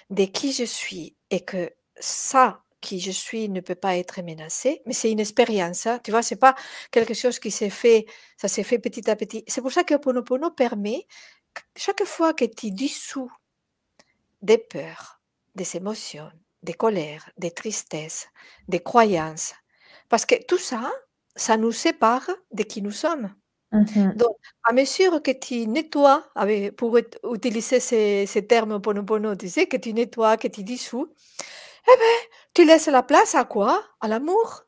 S2: de qui je suis et que ça, qui je suis, ne peut pas être menacé, mais c'est une expérience, hein, tu vois, c'est pas quelque chose qui s'est fait, ça s'est fait petit à petit. C'est pour ça que Ho'oponopono permet, chaque fois que tu dissous des peurs, des émotions, des colères, des tristesses, des croyances, parce que tout ça, ça nous sépare de qui nous sommes.
S1: Mhm.
S2: Donc, à mesure que tu nettoies, pour utiliser ces termes Ho'oponopono, tu sais, que tu nettoies, que tu dissous, eh ben, tu laisses la place à quoi? À l'amour.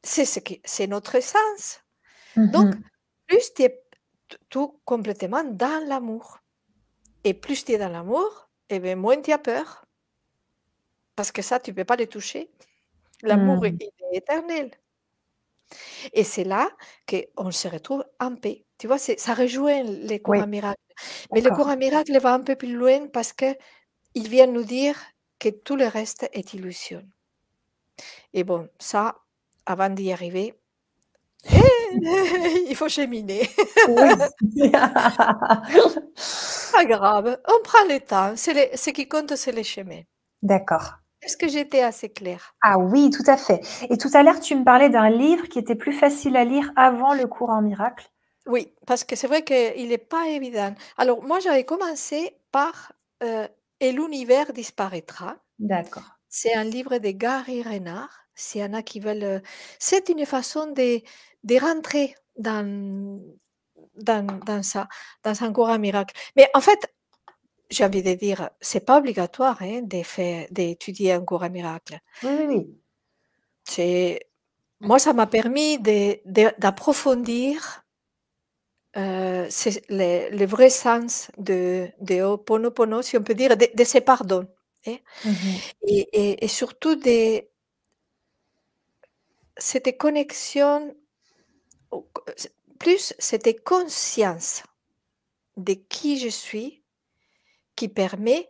S2: C'est notre essence. Donc,
S1: Mhm.
S2: plus tu es tout complètement dans l'amour. Et plus tu es dans l'amour, eh bien, moins tu as peur. Parce que ça, tu ne peux pas le toucher. L'amour,
S1: Mhm.
S2: il est éternel. Et c'est là qu'on se retrouve en paix. Tu vois, ça rejoint les
S1: Oui,
S2: courants miracles. Mais le
S1: d'accord.
S2: courant miracle va un peu plus loin parce qu'il vient nous dire que tout le reste est illusion. Et bon, ça, avant d'y arriver, il faut cheminer.
S1: Oui.
S2: Pas grave, on prend le temps. Ce qui compte, c'est le chemin.
S1: D'accord.
S2: Est-ce que j'étais assez claire?
S1: Ah oui, tout à fait. Et tout à l'heure, tu me parlais d'un livre qui était plus facile à lire avant le cours en miracle.
S2: Oui, parce que c'est vrai qu'il n'est pas évident. Alors, moi, j'avais commencé par Et l'univers disparaîtra.
S1: D'accord.
S2: C'est un livre de Gary Renard. S'il y en a qui veulent. C'est une façon de rentrer dans ça, dans un courant miracle. Mais en fait, j'ai envie de dire, c'est pas obligatoire hein, d'étudier un courant miracle.
S1: Oui, oui, oui.
S2: C'est, moi, ça m'a permis d'approfondir c'est le vrai sens de Ho'oponopono, si on peut dire, de ces pardons. Hein.
S1: Mhm.
S2: Et surtout de cette connexion, plus cette conscience de qui je suis qui permet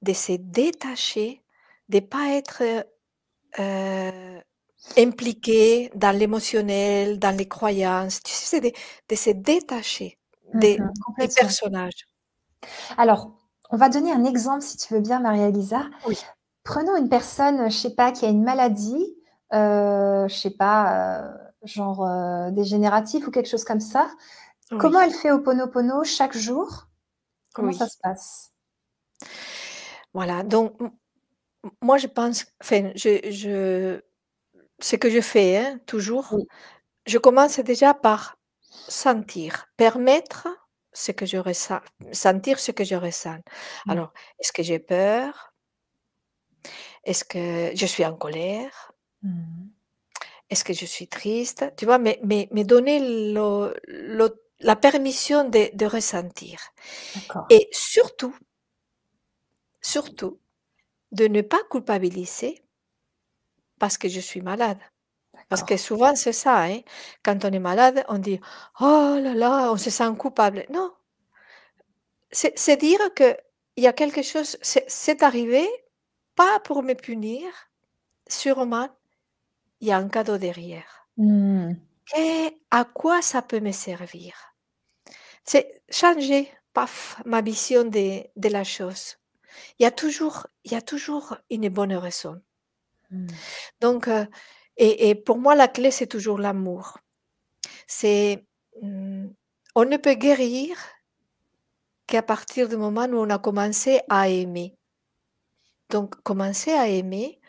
S2: de se détacher, de ne pas être impliqué dans l'émotionnel, dans les croyances. Tu sais, c'est de se détacher
S1: Mhm.
S2: du
S1: Complètement.
S2: personnage.
S1: Alors, on va donner un exemple, si tu veux bien, Maria-Elisa.
S2: Oui,
S1: Prenons une personne, je sais pas, qui a une maladie, je sais pas, genre dégénérative ou quelque chose comme ça. Comment
S2: oui,
S1: elle fait Ho'oponopono chaque jour? Comment ça
S2: oui.
S1: se passe?
S2: Voilà, donc moi je pense, enfin, ce que je fais hein, toujours,
S1: Oui.
S2: je commence déjà par sentir, permettre ce que je ressens, sentir ce que je ressens.
S1: Mmh.
S2: Alors, est-ce que j'ai peur? Est-ce que je suis en colère?
S1: Mmh.
S2: Est-ce que je suis triste? Tu vois, mais donner la permission de ressentir.
S1: D'accord,
S2: Et surtout, de ne pas culpabiliser parce que je suis malade. Parce que
S1: d'accord.
S2: souvent, c'est ça, hein. Quand on est malade, on dit: «Oh là là», on se sent coupable. Non, c'est dire que il y a quelque chose, c'est arrivé, pas pour me punir, sûrement, il y a un cadeau derrière.
S1: Mmh.
S2: Et à quoi ça peut me servir? C'est changer, paf, ma vision de la chose. Il y a toujours une bonne raison.
S1: Mmh.
S2: Donc et pour moi, la clé, c'est toujours l'amour. C'est, mmh, on ne peut guérir qu'à partir du moment où on a commencé à aimer. Donc commencer à aimer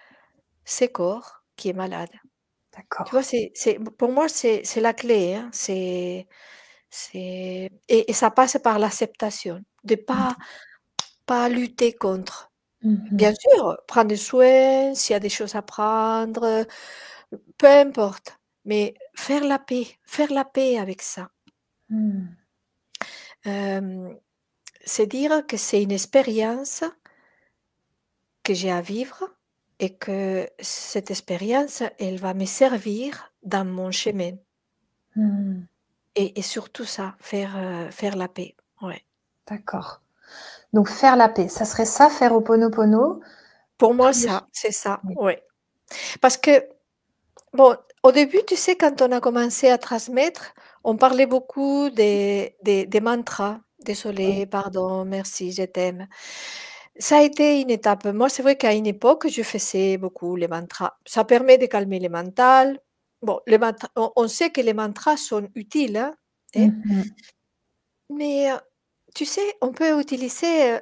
S2: ce corps qui est malade. Tu vois,
S1: D'accord.
S2: pour moi, c'est la clé, hein. Et ça passe par l'acceptation, de pas lutter contre.
S1: Mmh
S2: Bien
S1: mh.
S2: sûr, prendre soin, s'il y a des choses à prendre, peu importe, mais faire la paix avec ça.
S1: Mmh.
S2: Hem, c'est dire que c'est une expérience que j'ai à vivre et que cette expérience, elle va me servir dans mon chemin
S1: Mmh.
S2: et surtout ça, faire la paix. Ouais.
S1: D'accord. Donc faire la paix, ça serait ça, faire Ho'oponopono
S2: Pour moi,
S1: tous les
S2: ça, c'est ça,
S1: oui.
S2: ouais. Parce que, bon, au début, tu sais, quand on a commencé à transmettre, on parlait beaucoup des mantras.
S1: Oui.
S2: Désolé, pardon, merci, je t'aime. Ça a été une étape. Moi, c'est vrai qu'à une époque, je faisais beaucoup les mantras. Ça permet de calmer le mental. Bon, on sait que les mantras sont utiles, hein,
S1: Mmh mh.
S2: mais tu sais, on peut utiliser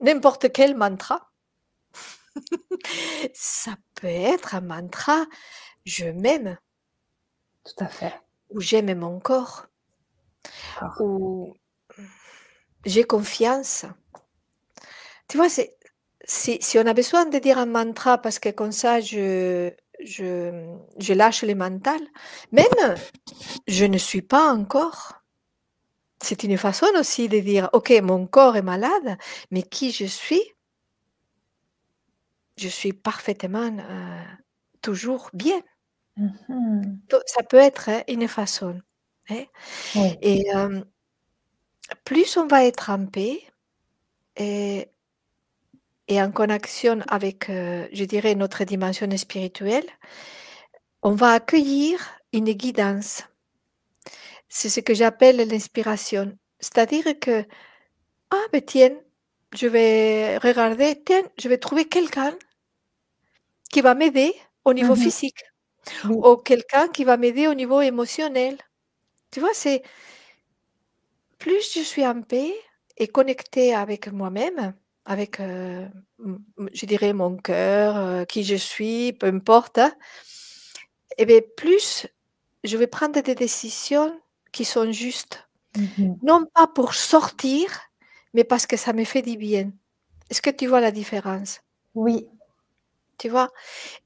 S2: n'importe quel mantra. Ça peut être un mantra: «Je m'aime».
S1: Tout à fait.
S2: où j'aime mon corps,
S1: D'accord.
S2: où j'ai confiance. Tu vois, si on a besoin de dire un mantra parce que comme ça je lâche le mental, même je ne suis pas encore. C'est une façon aussi de dire: «OK, mon corps est malade, mais qui je suis parfaitement, toujours bien».
S1: Mhm.
S2: Do ça peut être, une façon, hein,
S1: Oui.
S2: et plus on va être en paix et en connexion avec, je dirais notre dimension spirituelle, on va accueillir une guidance. C'est ce que j'appelle l'inspiration. C'est-à-dire que: «Ah, ben tiens, je vais regarder, tiens, je vais trouver quelqu'un qui va m'aider au niveau
S1: Mhm.
S2: physique
S1: Oui.
S2: ou quelqu'un qui va m'aider au niveau émotionnel». Tu vois, c'est plus je suis en paix et connectée avec moi-même, avec, je dirais mon cœur, qui je suis, peu importe, hein, et beh, plus je vais prendre des décisions qui sont justes.
S1: Mhm.
S2: Non pas pour sortir, mais parce que ça me fait du bien. Est-ce que tu vois la différence?
S1: Oui.
S2: Tu vois?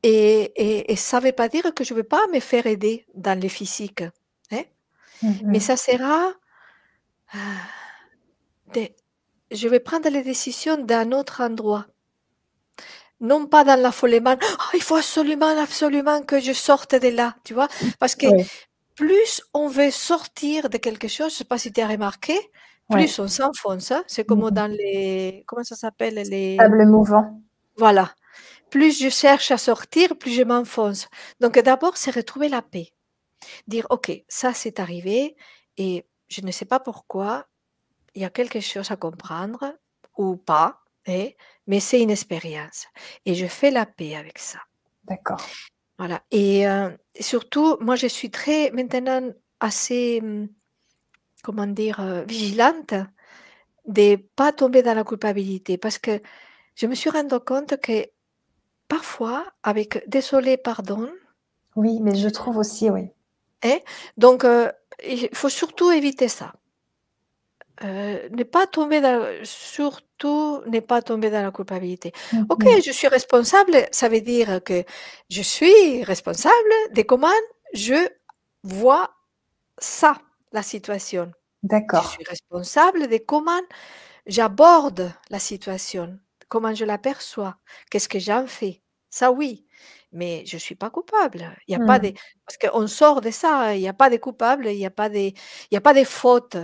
S2: Et ça veut pas dire que je ne vais pas me faire aider dans le physique, hein, mais
S1: Mhm.
S2: ça sera, ah, des je vais prendre les décisions d'un autre endroit. Non pas dans l'affolement: «Ah, il faut absolument, absolument que je sorte de là», tu vois? Parce que
S1: Oui.
S2: plus on veut sortir de quelque chose, je sais pas si tu as remarqué,
S1: Oui.
S2: plus on s'enfonce, hein. C'est comme
S1: Mhm.
S2: dans les comment ça s'appelle? Les
S1: Sable mouvant.
S2: voilà. Plus je cherche à sortir, plus je m'enfonce. Donc d'abord, c'est retrouver la paix. Dire: «OK, ça c'est arrivé et je ne sais pas pourquoi, il y a quelque chose à comprendre ou pas, et mais c'est une expérience et je fais la paix avec ça».
S1: D'accord.
S2: Voilà, et surtout, moi je suis très maintenant assez, comment dire? Vigilante de pas tomber dans la culpabilité parce que je me suis rendu compte que parfois avec «désolé, pardon»,
S1: Oui, mais je trouve aussi, oui.
S2: hein, donc il faut surtout éviter ça. Ne pas tomber surtout ne pas tomber dans la culpabilité. OK,
S1: Mhm.
S2: je suis responsable, ça veut dire que je suis responsable de comment je vois ça, la situation. Je
S1: D'accord.
S2: suis responsable de comment j'aborde la situation, comment je l'aperçois, qu'est-ce que j'en fais. Ça oui, mais je suis pas coupable. Il y a pas de
S1: Mmh.
S2: parce qu'on sort de ça, hein, il y a pas de coupable, il y a pas de faute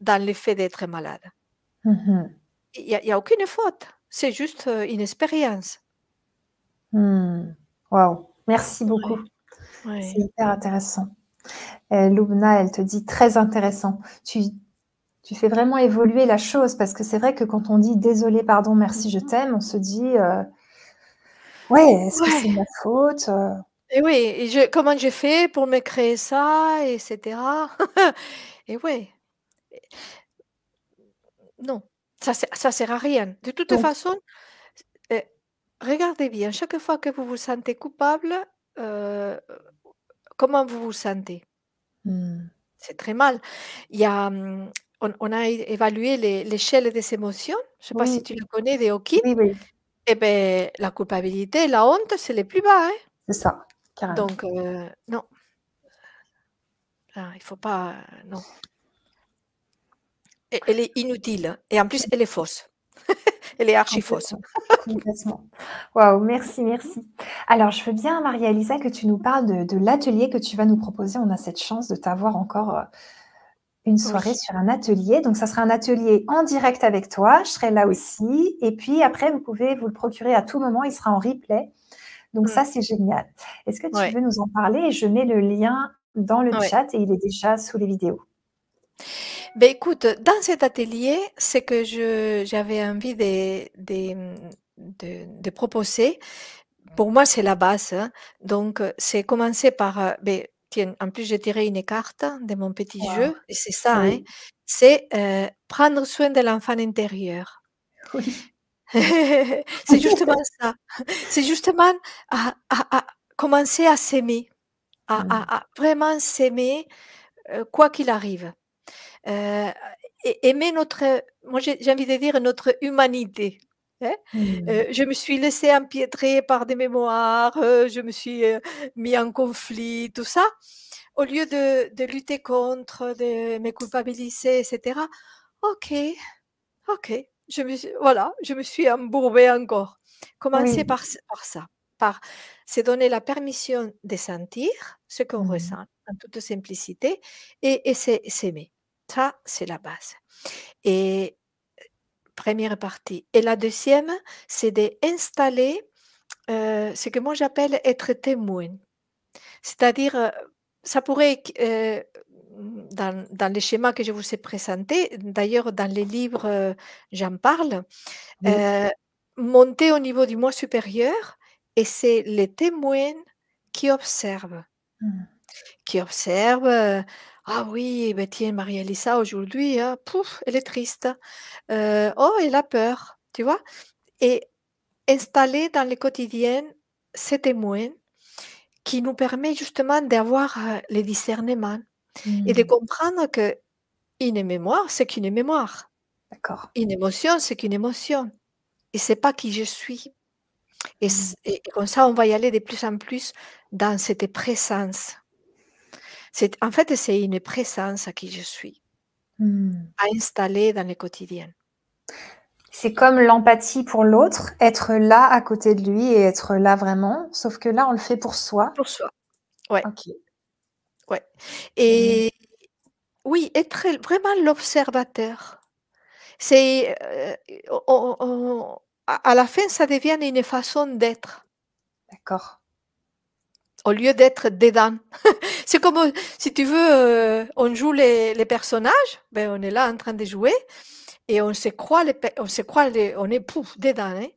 S2: dans le fait d'être malade.
S1: Mmh.
S2: Il y a aucune faute, c'est juste, une expérience.
S1: Mmh. Waouh, merci beaucoup.
S2: Ouais,
S1: C'est
S2: ouais.
S1: hyper intéressant. Lubna, elle te dit: «Très intéressant». Tu fais vraiment évoluer la chose parce que c'est vrai que quand on dit: «Désolé, pardon, merci, je
S2: Mmh.
S1: t'aime», on se dit: «Ouais, est-ce que
S2: Ouais,
S1: c'est de ma faute?»
S2: et oui, et je comment j'ai fait pour me créer ça et cetera? Et ouais, non, ça sert à rien. De toute
S1: Donc
S2: façon, heu, regardez bien, chaque fois que vous vous sentez coupable, heu, comment vous vous sentez?
S1: mmh,
S2: C'est très mal. Il y a, on a évalué l'échelle des émotions, je sais pas si
S1: oui,
S2: tu le connais, de Hawking.
S1: oui, oui,
S2: Et beh, la culpabilité, la honte, c'est les plus bas, hein.
S1: c'est ça, carrément.
S2: Donc non, il faut pas, non. Et elle est inutile et en plus elle est fausse. Elle est archi fausse.
S1: Complètement, complètement. Waouh, merci, merci. Alors, je veux bien, Maria-Lisa, que tu nous parles de l'atelier que tu vas nous proposer. On a cette chance de t'avoir encore, une soirée
S2: Oui,
S1: sur un atelier. Donc ça sera un atelier en direct avec toi, je serai là
S2: oui.
S1: aussi et puis après vous pouvez vous le procurer à tout moment, il sera en replay. Donc
S2: Mmh.
S1: ça, c'est génial. Est-ce que tu
S2: Ouais,
S1: veux nous en parler? Et je mets le lien dans le
S2: ouais.
S1: chat et il est déjà sous les vidéos.
S2: Beh, écoute, dans cet atelier, ce que j'avais envie de proposer, pour moi, c'est la base, hein. Donc c'est commencer par, beh, tiens, en plus, j'ai tiré une carte de mon petit
S1: Waouh,
S2: jeu et c'est ça, hein,
S1: oui,
S2: c'est, prendre soin de l'enfant intérieur.
S1: oui.
S2: C'est justement ça. C'est justement à commencer à s'aimer, à vraiment s'aimer, quoi qu'il arrive. Heu, aimer notre moi j'ai envie de dire notre humanité, hein.
S1: Mmh.
S2: Je me suis laissée empiétrer par des mémoires, je me suis, mis en conflit, tout ça. Au lieu de lutter contre, de me culpabiliser et cetera, OK, OK, je me suis embourbée encore. Commencer
S1: Oui.
S2: par ça, par se donner la permission de sentir ce qu'on
S1: Mmh.
S2: ressent en toute simplicité et s'aimer. Ça, c'est la base et 1re partie et la deuxième, c'est d'installer, ce que moi j'appelle être témoin. C'est-à-dire, ça pourrait dans les schémas que je vous ai présentés, d'ailleurs dans les livres, j'en parle,
S1: Oui.
S2: heu, monter au niveau du moi supérieur et c'est les témoins qui observent.
S1: Mmh.
S2: Qui observe, «Ah oui, beh, tiens, Maria-Lisa aujourd'hui, pouf, elle est triste. Oh, elle a peur», tu vois? Et installer dans le quotidien ces témoins qui nous permet justement d'avoir, le discernement et de
S1: Mmh.
S2: comprendre qu'une mémoire, c'est qu'une mémoire.
S1: D'accord.
S2: Une émotion, c'est qu'une émotion et c'est pas qui je suis
S1: Mmh.
S2: et comme ça, on va y aller de plus en plus dans cette présence. C'est en fait, c'est une présence à qui je suis,
S1: Mmh.
S2: à installer dans le quotidien.
S1: C'est comme l'empathie pour l'autre, être là à côté de lui et être là vraiment, sauf que là, on le fait pour soi.
S2: Pour soi. Ouais,
S1: OK.
S2: ouais
S1: Mmh.
S2: et oui, être vraiment l'observateur. C'est, on à la fin, ça devient une façon d'être,
S1: D'accord.
S2: au lieu d'être dedans. C'est comme, si tu veux, on joue les personnages, ben, on est là en train de jouer et on se croit on est pouf, dedans, hein.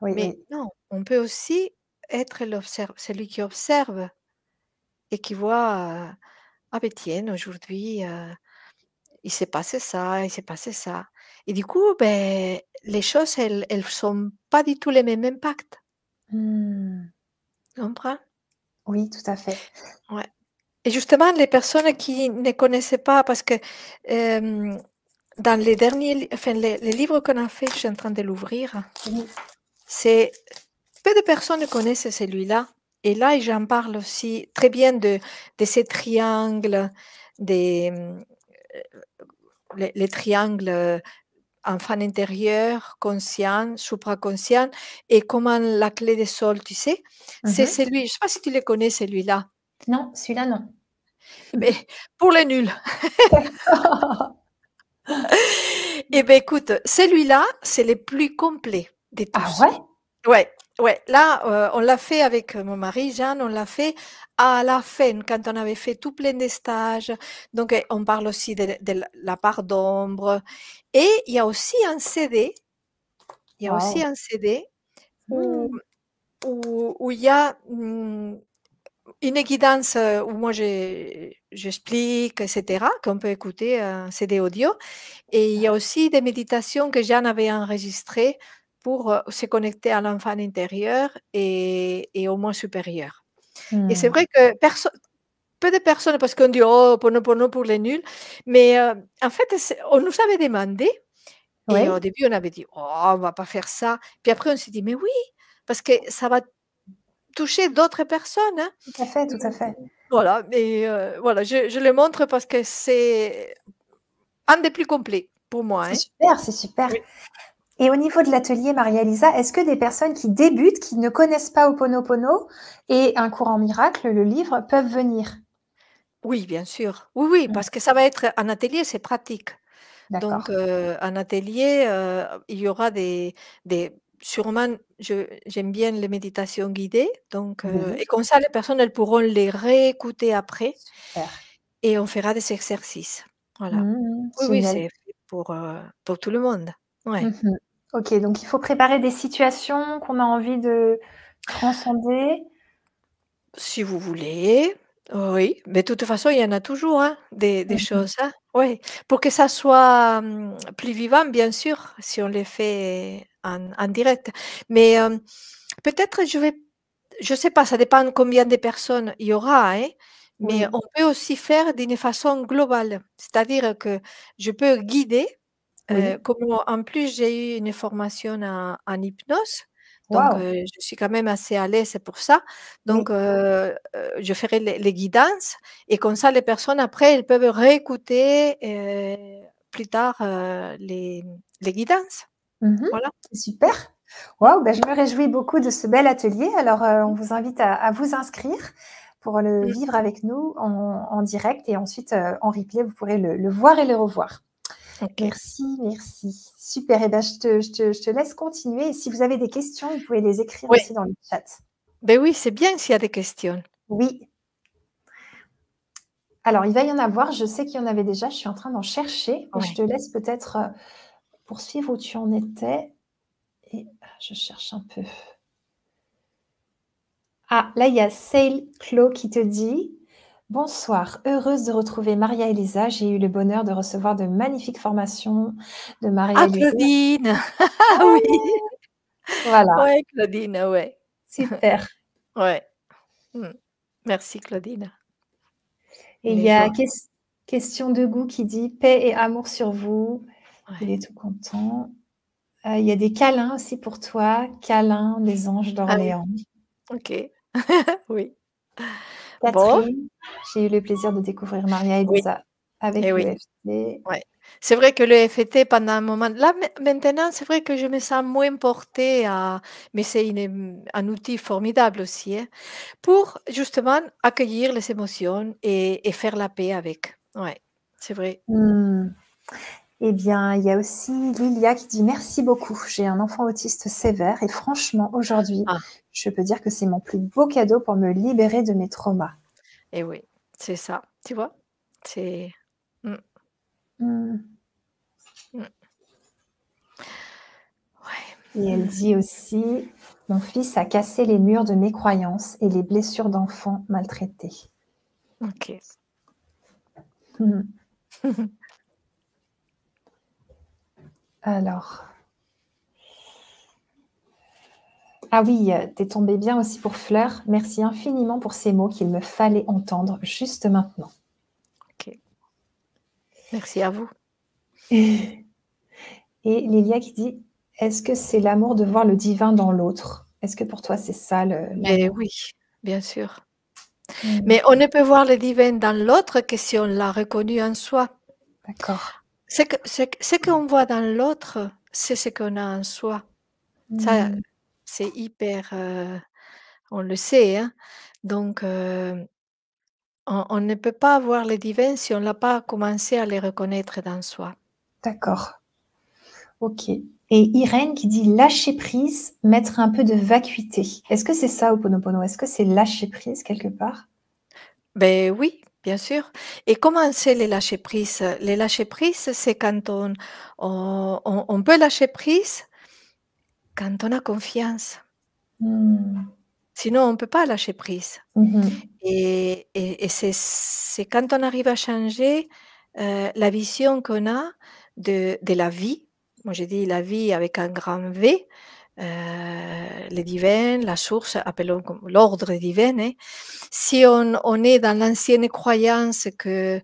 S1: Oui,
S2: Mais
S1: oui.
S2: non, on peut aussi être celui qui observe et qui voit, «Ah beh, tiens, aujourd'hui, il s'est passé ça, il s'est passé ça» et du coup, beh, les choses, elles sont pas du tout les mêmes impacts.
S1: Mmh.
S2: Tu comprends?
S1: Oui, tout à fait.
S2: Ouais et justement, les personnes qui ne connaissaient pas parce que, dans les derniers li enfin, les livres qu'on a fait, je suis en train de l'ouvrir,
S1: Oui.
S2: c'est peu de personnes connaissent celui-là et là, j'en parle aussi très bien de ces triangles, des, les triangles, enfant intérieur, conscient, supraconscient et comment la clé de sol, tu sais? C'est
S1: Mmh.
S2: celui je sais pas si tu le connais celui-là?
S1: Non, celui-là, non.
S2: Mais pour les nuls
S1: D'accord.
S2: et beh, écoute, celui-là, c'est le plus complet de
S1: Ah
S2: tous.
S1: ouais?
S2: Ouais, ouais, là, on l'a fait avec, mon mari Jeanne, on l'a fait à la fin quand on avait fait tout plein de stages. Donc, on parle aussi de la part d'ombre et il y a aussi un CD, il y a aussi
S1: Waouh!
S2: un CD où
S1: Mmh.
S2: où il y a, une guidance, où moi j'explique et cetera, qu'on peut écouter, un CD audio et il y a aussi des méditations que Jeanne avait enregistrées pour, se connecter à l'enfant intérieur et au moi supérieur. Et c'est
S1: Mmh.
S2: vrai que peu de personnes parce qu'on dit: «Oh, Ho'oponopono pour les nuls», mais en fait, on nous avait demandé et au
S1: Oui,
S2: début on avait dit: «Oh, on va pas faire ça». Puis après on s'est dit: «Mais oui, parce que ça va toucher d'autres personnes, hein».
S1: tout à fait,
S2: Mmh,
S1: tout à fait.
S2: voilà et voilà, je le montre parce que c'est un des plus complets pour moi,
S1: C'est
S2: hein.
S1: super, c'est super.
S2: Oui.
S1: Et au niveau de l'atelier Maria-Lisa, est-ce que des personnes qui débutent, qui ne connaissent pas Ho'oponopono et Un cours en miracle, le livre, peuvent venir?
S2: Oui, bien sûr. Oui, oui,
S1: Mmh.
S2: parce que ça va être un atelier, c'est pratique. Donc,
S1: D'accord.
S2: un atelier, il y aura des sûrement j'aime bien les méditations guidées, donc,
S1: Oui,
S2: et comme ça les personnes, elles pourront les réécouter après
S1: super.
S2: et on fera des exercices. Voilà.
S1: Mmh.
S2: Oui, oui,
S1: Génial.
S2: c'est fait pour tout le monde. Ouais.
S1: Mmh. OK, donc il faut préparer des situations qu'on a envie de transcender.
S2: Si vous voulez, oui, mais de toute façon, il y en a toujours, hein, des
S1: Mmh.
S2: choses, hein. Ouais, pour que ça soit, plus vivant, bien sûr, si on les fait en direct. Mais, peut-être je sais pas, ça dépend combien de personnes il y aura, hein, mais
S1: Oui,
S2: on peut aussi faire d'une façon globale. C'est-à-dire que je peux guider,
S1: oui.
S2: comme en plus j'ai eu une formation en hypnose, donc
S1: Waouh!
S2: je suis quand même assez à l'aise pour ça. Donc
S1: Oui.
S2: je ferai les guidances et comme ça les personnes après, elles peuvent réécouter, plus tard, les guidances.
S1: Mmh.
S2: Voilà.
S1: C'est super.
S2: Mmh.
S1: Waouh, bah, je me réjouis beaucoup de ce bel atelier. Alors, on
S2: Mmh.
S1: vous invite à vous inscrire pour le
S2: Mmh.
S1: vivre avec nous en direct et ensuite, en replay, vous pourrez le voir et le revoir.
S2: OK.
S1: Merci, merci. Super et ben, je te laisse continuer et si vous avez des questions, vous pouvez les écrire
S2: Oui,
S1: aussi dans le chat.
S2: beh, oui, c'est bien s'il y a des questions.
S1: Oui, alors il va y en avoir, je sais qu'il y en avait déjà, je suis en train d'en chercher, mais je
S2: Ouais.
S1: te laisse peut-être, poursuivre où tu en étais et je cherche un peu. Ah, là, il y a Sail Clo qui te dit: «Bonsoir, heureuse de retrouver Maria Elisa. J'ai eu le bonheur de recevoir de magnifiques formations de Maria
S2: Ah
S1: Elisa».
S2: Claudine! Ah
S1: Ah!
S2: oui!
S1: Voilà,
S2: Ouais Claudine, ouais.
S1: super
S2: Ouais. Mmh. Merci Claudine.
S1: et il
S2: Une
S1: y a
S2: joie.
S1: Question de goût qui dit: «Paix et amour sur vous». Il
S2: Ouais.
S1: est tout content. Il y a des câlins aussi pour toi, câlins des anges
S2: Ah oui,
S1: d'Orléans.
S2: OK. Oui. Bon,
S1: Catherine: «J'ai eu le plaisir de découvrir Maria
S2: oui
S1: Elisa avec
S2: et oui,
S1: l'EFT».
S2: ouais. C'est vrai que le FT pendant un moment là maintenant, c'est vrai que je me sens moins portée à mais c'est un outil formidable aussi, hein, pour justement accueillir les émotions et faire la paix avec. Ouais, c'est vrai.
S1: Mmh. Eh bien, il y a aussi Lilia qui dit: «Merci beaucoup. J'ai un enfant autiste sévère et franchement, aujourd'hui,
S2: Ah
S1: je peux dire que c'est mon plus beau cadeau pour me libérer de mes traumas».
S2: et oui, c'est ça, tu vois? C'est mmh,
S1: Mmh.
S2: mmh. Ouais.
S1: Et elle
S2: Mmh.
S1: dit aussi: «Mon fils a cassé les murs de mes croyances et les blessures d'enfants maltraités».
S2: OK.
S1: Mmh. Alors, ah oui, tu es tombée bien aussi pour Fleur. «Merci infiniment pour ces mots qu'il me fallait entendre juste maintenant».
S2: OK. Merci à vous.
S1: Et Lilia qui dit: «Est-ce que c'est l'amour de voir le divin dans l'autre?» Est-ce que pour toi c'est ça
S2: Beh,
S1: l'amour?
S2: oui, bien sûr.
S1: Mmh,
S2: Mais on ne peut voir le divin dans l'autre que si on l'a reconnu en soi.
S1: d'accord.
S2: Ce qu'on voit dans l'autre, c'est ce qu'on a en soi. Ça,
S1: Mmh,
S2: c'est hyper, on le sait, hein. Donc on ne peut pas voir le divin si on n'a pas commencé à les reconnaître dans soi.
S1: d'accord, OK. Et Irène qui dit: «Lâcher prise, mettre un peu de vacuité». Est-ce que c'est ça Ho'oponopono? Est-ce que c'est lâcher prise quelque part?
S2: Ben oui, bien sûr. Et comment c'est les lâcher prise? Les lâcher prise, c'est quand on peut lâcher prise quand on a confiance.
S1: Mmh.
S2: Sinon, on ne peut pas lâcher prise.
S1: Mmh mh.
S2: Et c'est quand on arrive à changer, la vision qu'on a de la vie. Moi, je dis la vie avec un grand V, le divin, la source, appelons comme l'ordre divin, hein. Si on est dans l'ancienne croyance que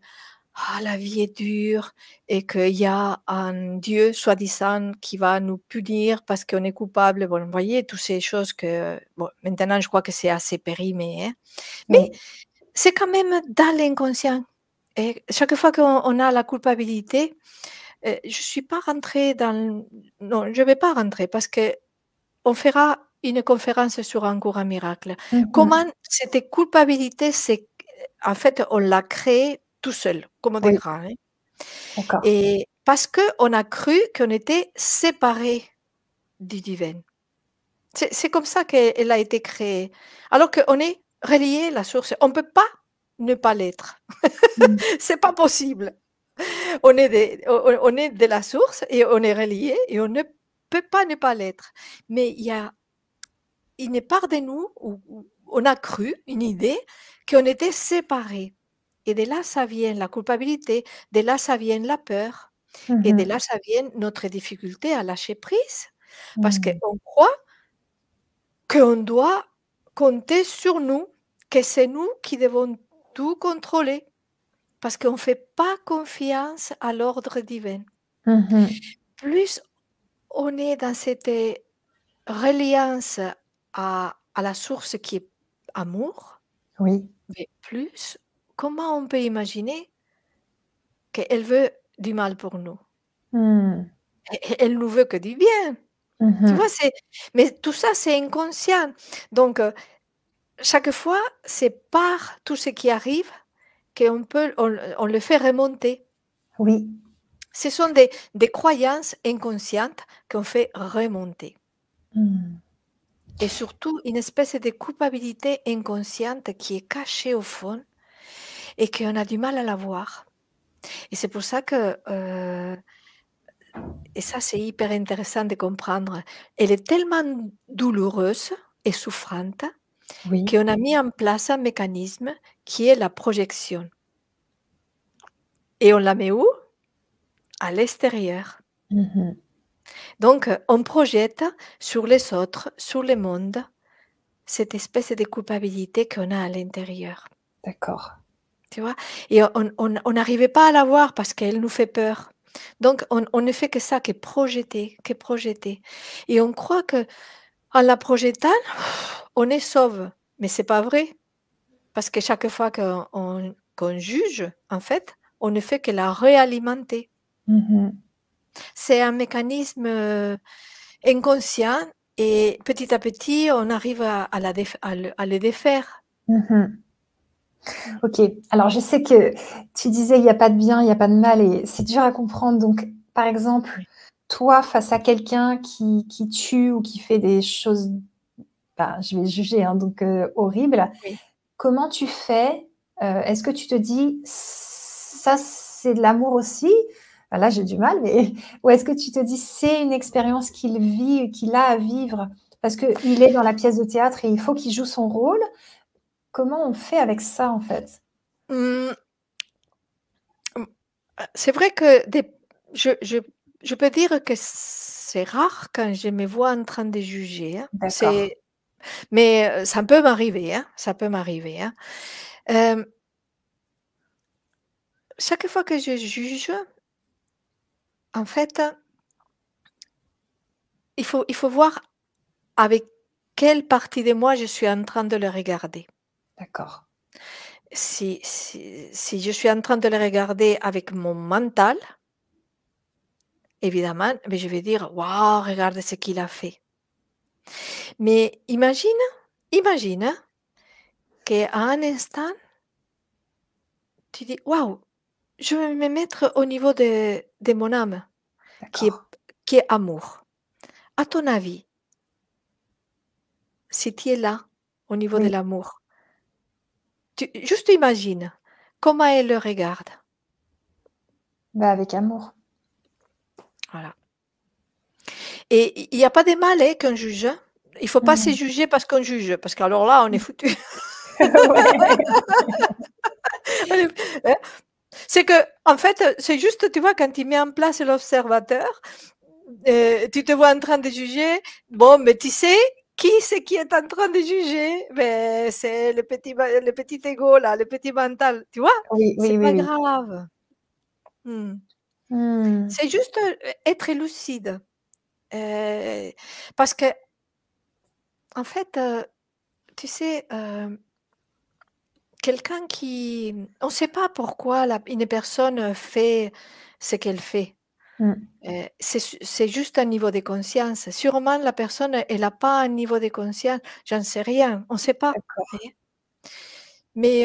S2: ah, la vie est dure et qu'il y a un Dieu soi-disant qui va nous punir parce qu'on est coupable. Bon, vous voyez, toutes ces choses que, bon, maintenant, je crois que c'est assez périmé, hein. Mais
S1: Oui.
S2: c'est quand même dans l'inconscient et chaque fois qu'on a la culpabilité, je suis pas rentrée dans non, je vais pas rentrer parce qu'on fera une conférence sur un cours en miracle.
S1: Mmh
S2: Comment
S1: mh.
S2: cette culpabilité, c'est en fait, on l'a créée tout seul, comme des
S1: Oui,
S2: grands, hein.
S1: d'accord.
S2: Et parce qu'on a cru qu'on était séparés du divin. C'est comme ça qu'elle a été créée. Alors qu'on est relié à la source. On ne peut pas ne pas l'être.
S1: Mmh.
S2: C'est pas possible. On est de la source et on est relié et on ne peut pas ne pas l'être. Mais il y a une part de nous où on a cru, une idée, qu'on était séparés. Et de là, ça vient la culpabilité, de là, ça vient la peur
S1: Mmh
S2: et de
S1: mh.
S2: là, ça vient notre difficulté à lâcher prise. Parce
S1: Mmh.
S2: qu'on croit qu'on doit compter sur nous, que c'est nous qui devons tout contrôler parce qu'on ne fait pas confiance à l'ordre divin.
S1: Mhm.
S2: Plus on est dans cette reliance à la source qui est amour,
S1: Oui.
S2: mais plus, comment on peut imaginer qu'elle veut du mal pour nous?
S1: Mm.
S2: Elle nous veut que du bien. Tu vois,
S1: Mhm.
S2: mais tout ça, c'est inconscient. Donc, chaque fois, c'est par tout ce qui arrive on le fait remonter.
S1: Oui.
S2: Ce sont des croyances inconscientes qu'on fait remonter.
S1: Mm.
S2: Et surtout, une espèce de culpabilité inconsciente qui est cachée au fond et qu'on a du mal à la voir. Et c'est pour ça que, et ça c'est hyper intéressant de comprendre, elle est tellement douloureuse et souffrante
S1: Oui.
S2: qu'on a mis en place un mécanisme qui est la projection. Et on la met où? À l'extérieur.
S1: Mhm.
S2: Donc, on projette sur les autres, sur le monde, cette espèce de culpabilité qu'on a à l'intérieur.
S1: D'accord.
S2: Tu vois? Et on n'arrivait pas à la voir parce qu'elle nous fait peur. Donc on ne fait que ça, que projeter, que projeter. Et on croit qu'en la projetant, on est sauve. Mais c'est pas vrai. Parce que chaque fois qu'on juge, en fait, on ne fait que la réalimenter.
S1: Mhm.
S2: C'est un mécanisme, inconscient et petit à petit, on arrive à le défaire.
S1: Mhm.
S2: Mmh.
S1: Ok. Alors, je sais que tu disais il n'y a pas de bien, il n'y a pas de mal, et c'est dur à comprendre. Donc, par exemple,
S2: Oui,
S1: toi, face à quelqu'un qui tue ou qui fait des choses, bah, je vais juger, hein, donc horribles,
S2: oui.
S1: comment tu fais? Est-ce que tu te dis: «Ça, c'est de l'amour aussi?» Bah, là, j'ai du mal, mais ou est-ce que tu te dis: «C'est une expérience qu'il vit, qu'il a à vivre parce qu'il est dans la pièce de théâtre et il faut qu'il joue son rôle?» Comment on fait avec ça, en fait?
S2: Mmh, mmh, c'est vrai que je je je peux dire que c'est rare quand je me vois en train de juger, hein.
S1: D'accord.
S2: Mais ça peut m'arriver, hein, ça peut m'arriver, hein. Hem, Chaque fois que je juge, en fait, il faut voir avec quelle partie de moi je suis en train de le regarder.
S1: D'accord.
S2: Si je suis en train de le regarder avec mon mental, évidemment, beh, je vais dire: «Waouh, regarde ce qu'il a fait». Mais imagine qu'à un instant, tu dis: «Waouh, je vais me mettre au niveau de mon âme qui
S1: D'accord.
S2: est qui est amour». À ton avis, si tu es là, au niveau de
S1: Oui,
S2: l'amour, tu juste imagine comment elle le regarde.
S1: bah, avec amour.
S2: Voilà. Et il y a pas de mal, hein, qu'on juge, hein. Il faut pas se
S1: Mmh.
S2: juger parce qu'on juge, parce qu'alors là, on est
S1: Mmh.
S2: foutu.
S1: Ouais.
S2: On est hein? C'est que en fait, c'est juste, tu vois, quand tu mets en place l'observateur, tu te vois en train de juger, bon, mais tu sais, qui c'est qui est en train de juger? Beh, c'est le petit ego là, le petit mental, tu vois?
S1: Oui, oui,
S2: C'est
S1: oui,
S2: pas
S1: oui.
S2: grave. Mmh.
S1: Mmh.
S2: C'est juste, être lucide, heu, parce qu'en fait, tu sais, quelqu'un qui on ne sait pas pourquoi une personne fait ce qu'elle fait.
S1: Mmh.
S2: C'est juste un niveau de conscience. Sûrement la personne, elle a pas un niveau de conscience, j'en sais rien, on ne sait pas,
S1: D'accord.
S2: voyez? Mais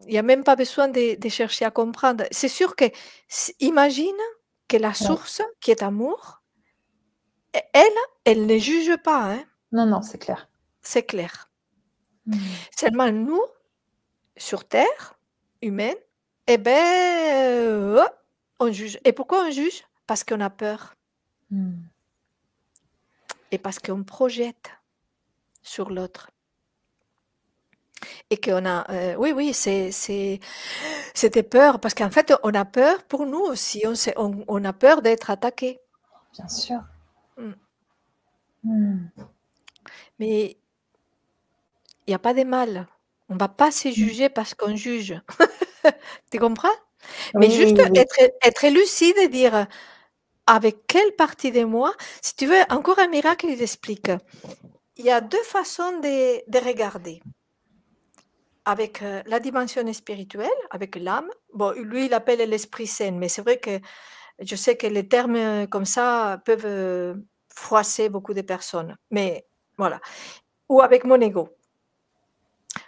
S2: il y a même pas besoin de chercher à comprendre. C'est sûr que imagine que la
S1: Ouais.
S2: source qui est amour, elle ne juge pas, hein,
S1: Non, non, c'est clair.
S2: c'est clair.
S1: Mmh.
S2: Seulement nous, sur terre, humaine, eh ben, on juge. Et pourquoi on juge? Parce qu'on a peur
S1: Mmh.
S2: et parce qu'on projette sur l'autre et qu'on a, oui, oui, c'était peur parce qu'en fait, on a peur pour nous aussi, on a peur d'être attaqué.
S1: Bien sûr.
S2: Mmh.
S1: Mmh.
S2: Mais il y a pas de mal. On ne va pas se juger parce qu'on juge. Tu comprends? Mais
S1: Oui,
S2: juste
S1: oui, oui.
S2: être lucide et dire: «Avec quelle partie de moi?» Si tu veux, encore un miracle, il explique. Il y a 2 façons de regarder. Avec, la dimension spirituelle, avec l'âme. Bon, lui, il appelle l'esprit saint, mais c'est vrai que je sais que les termes, comme ça peuvent, froisser beaucoup de personnes. Mais voilà. Ou avec mon ego.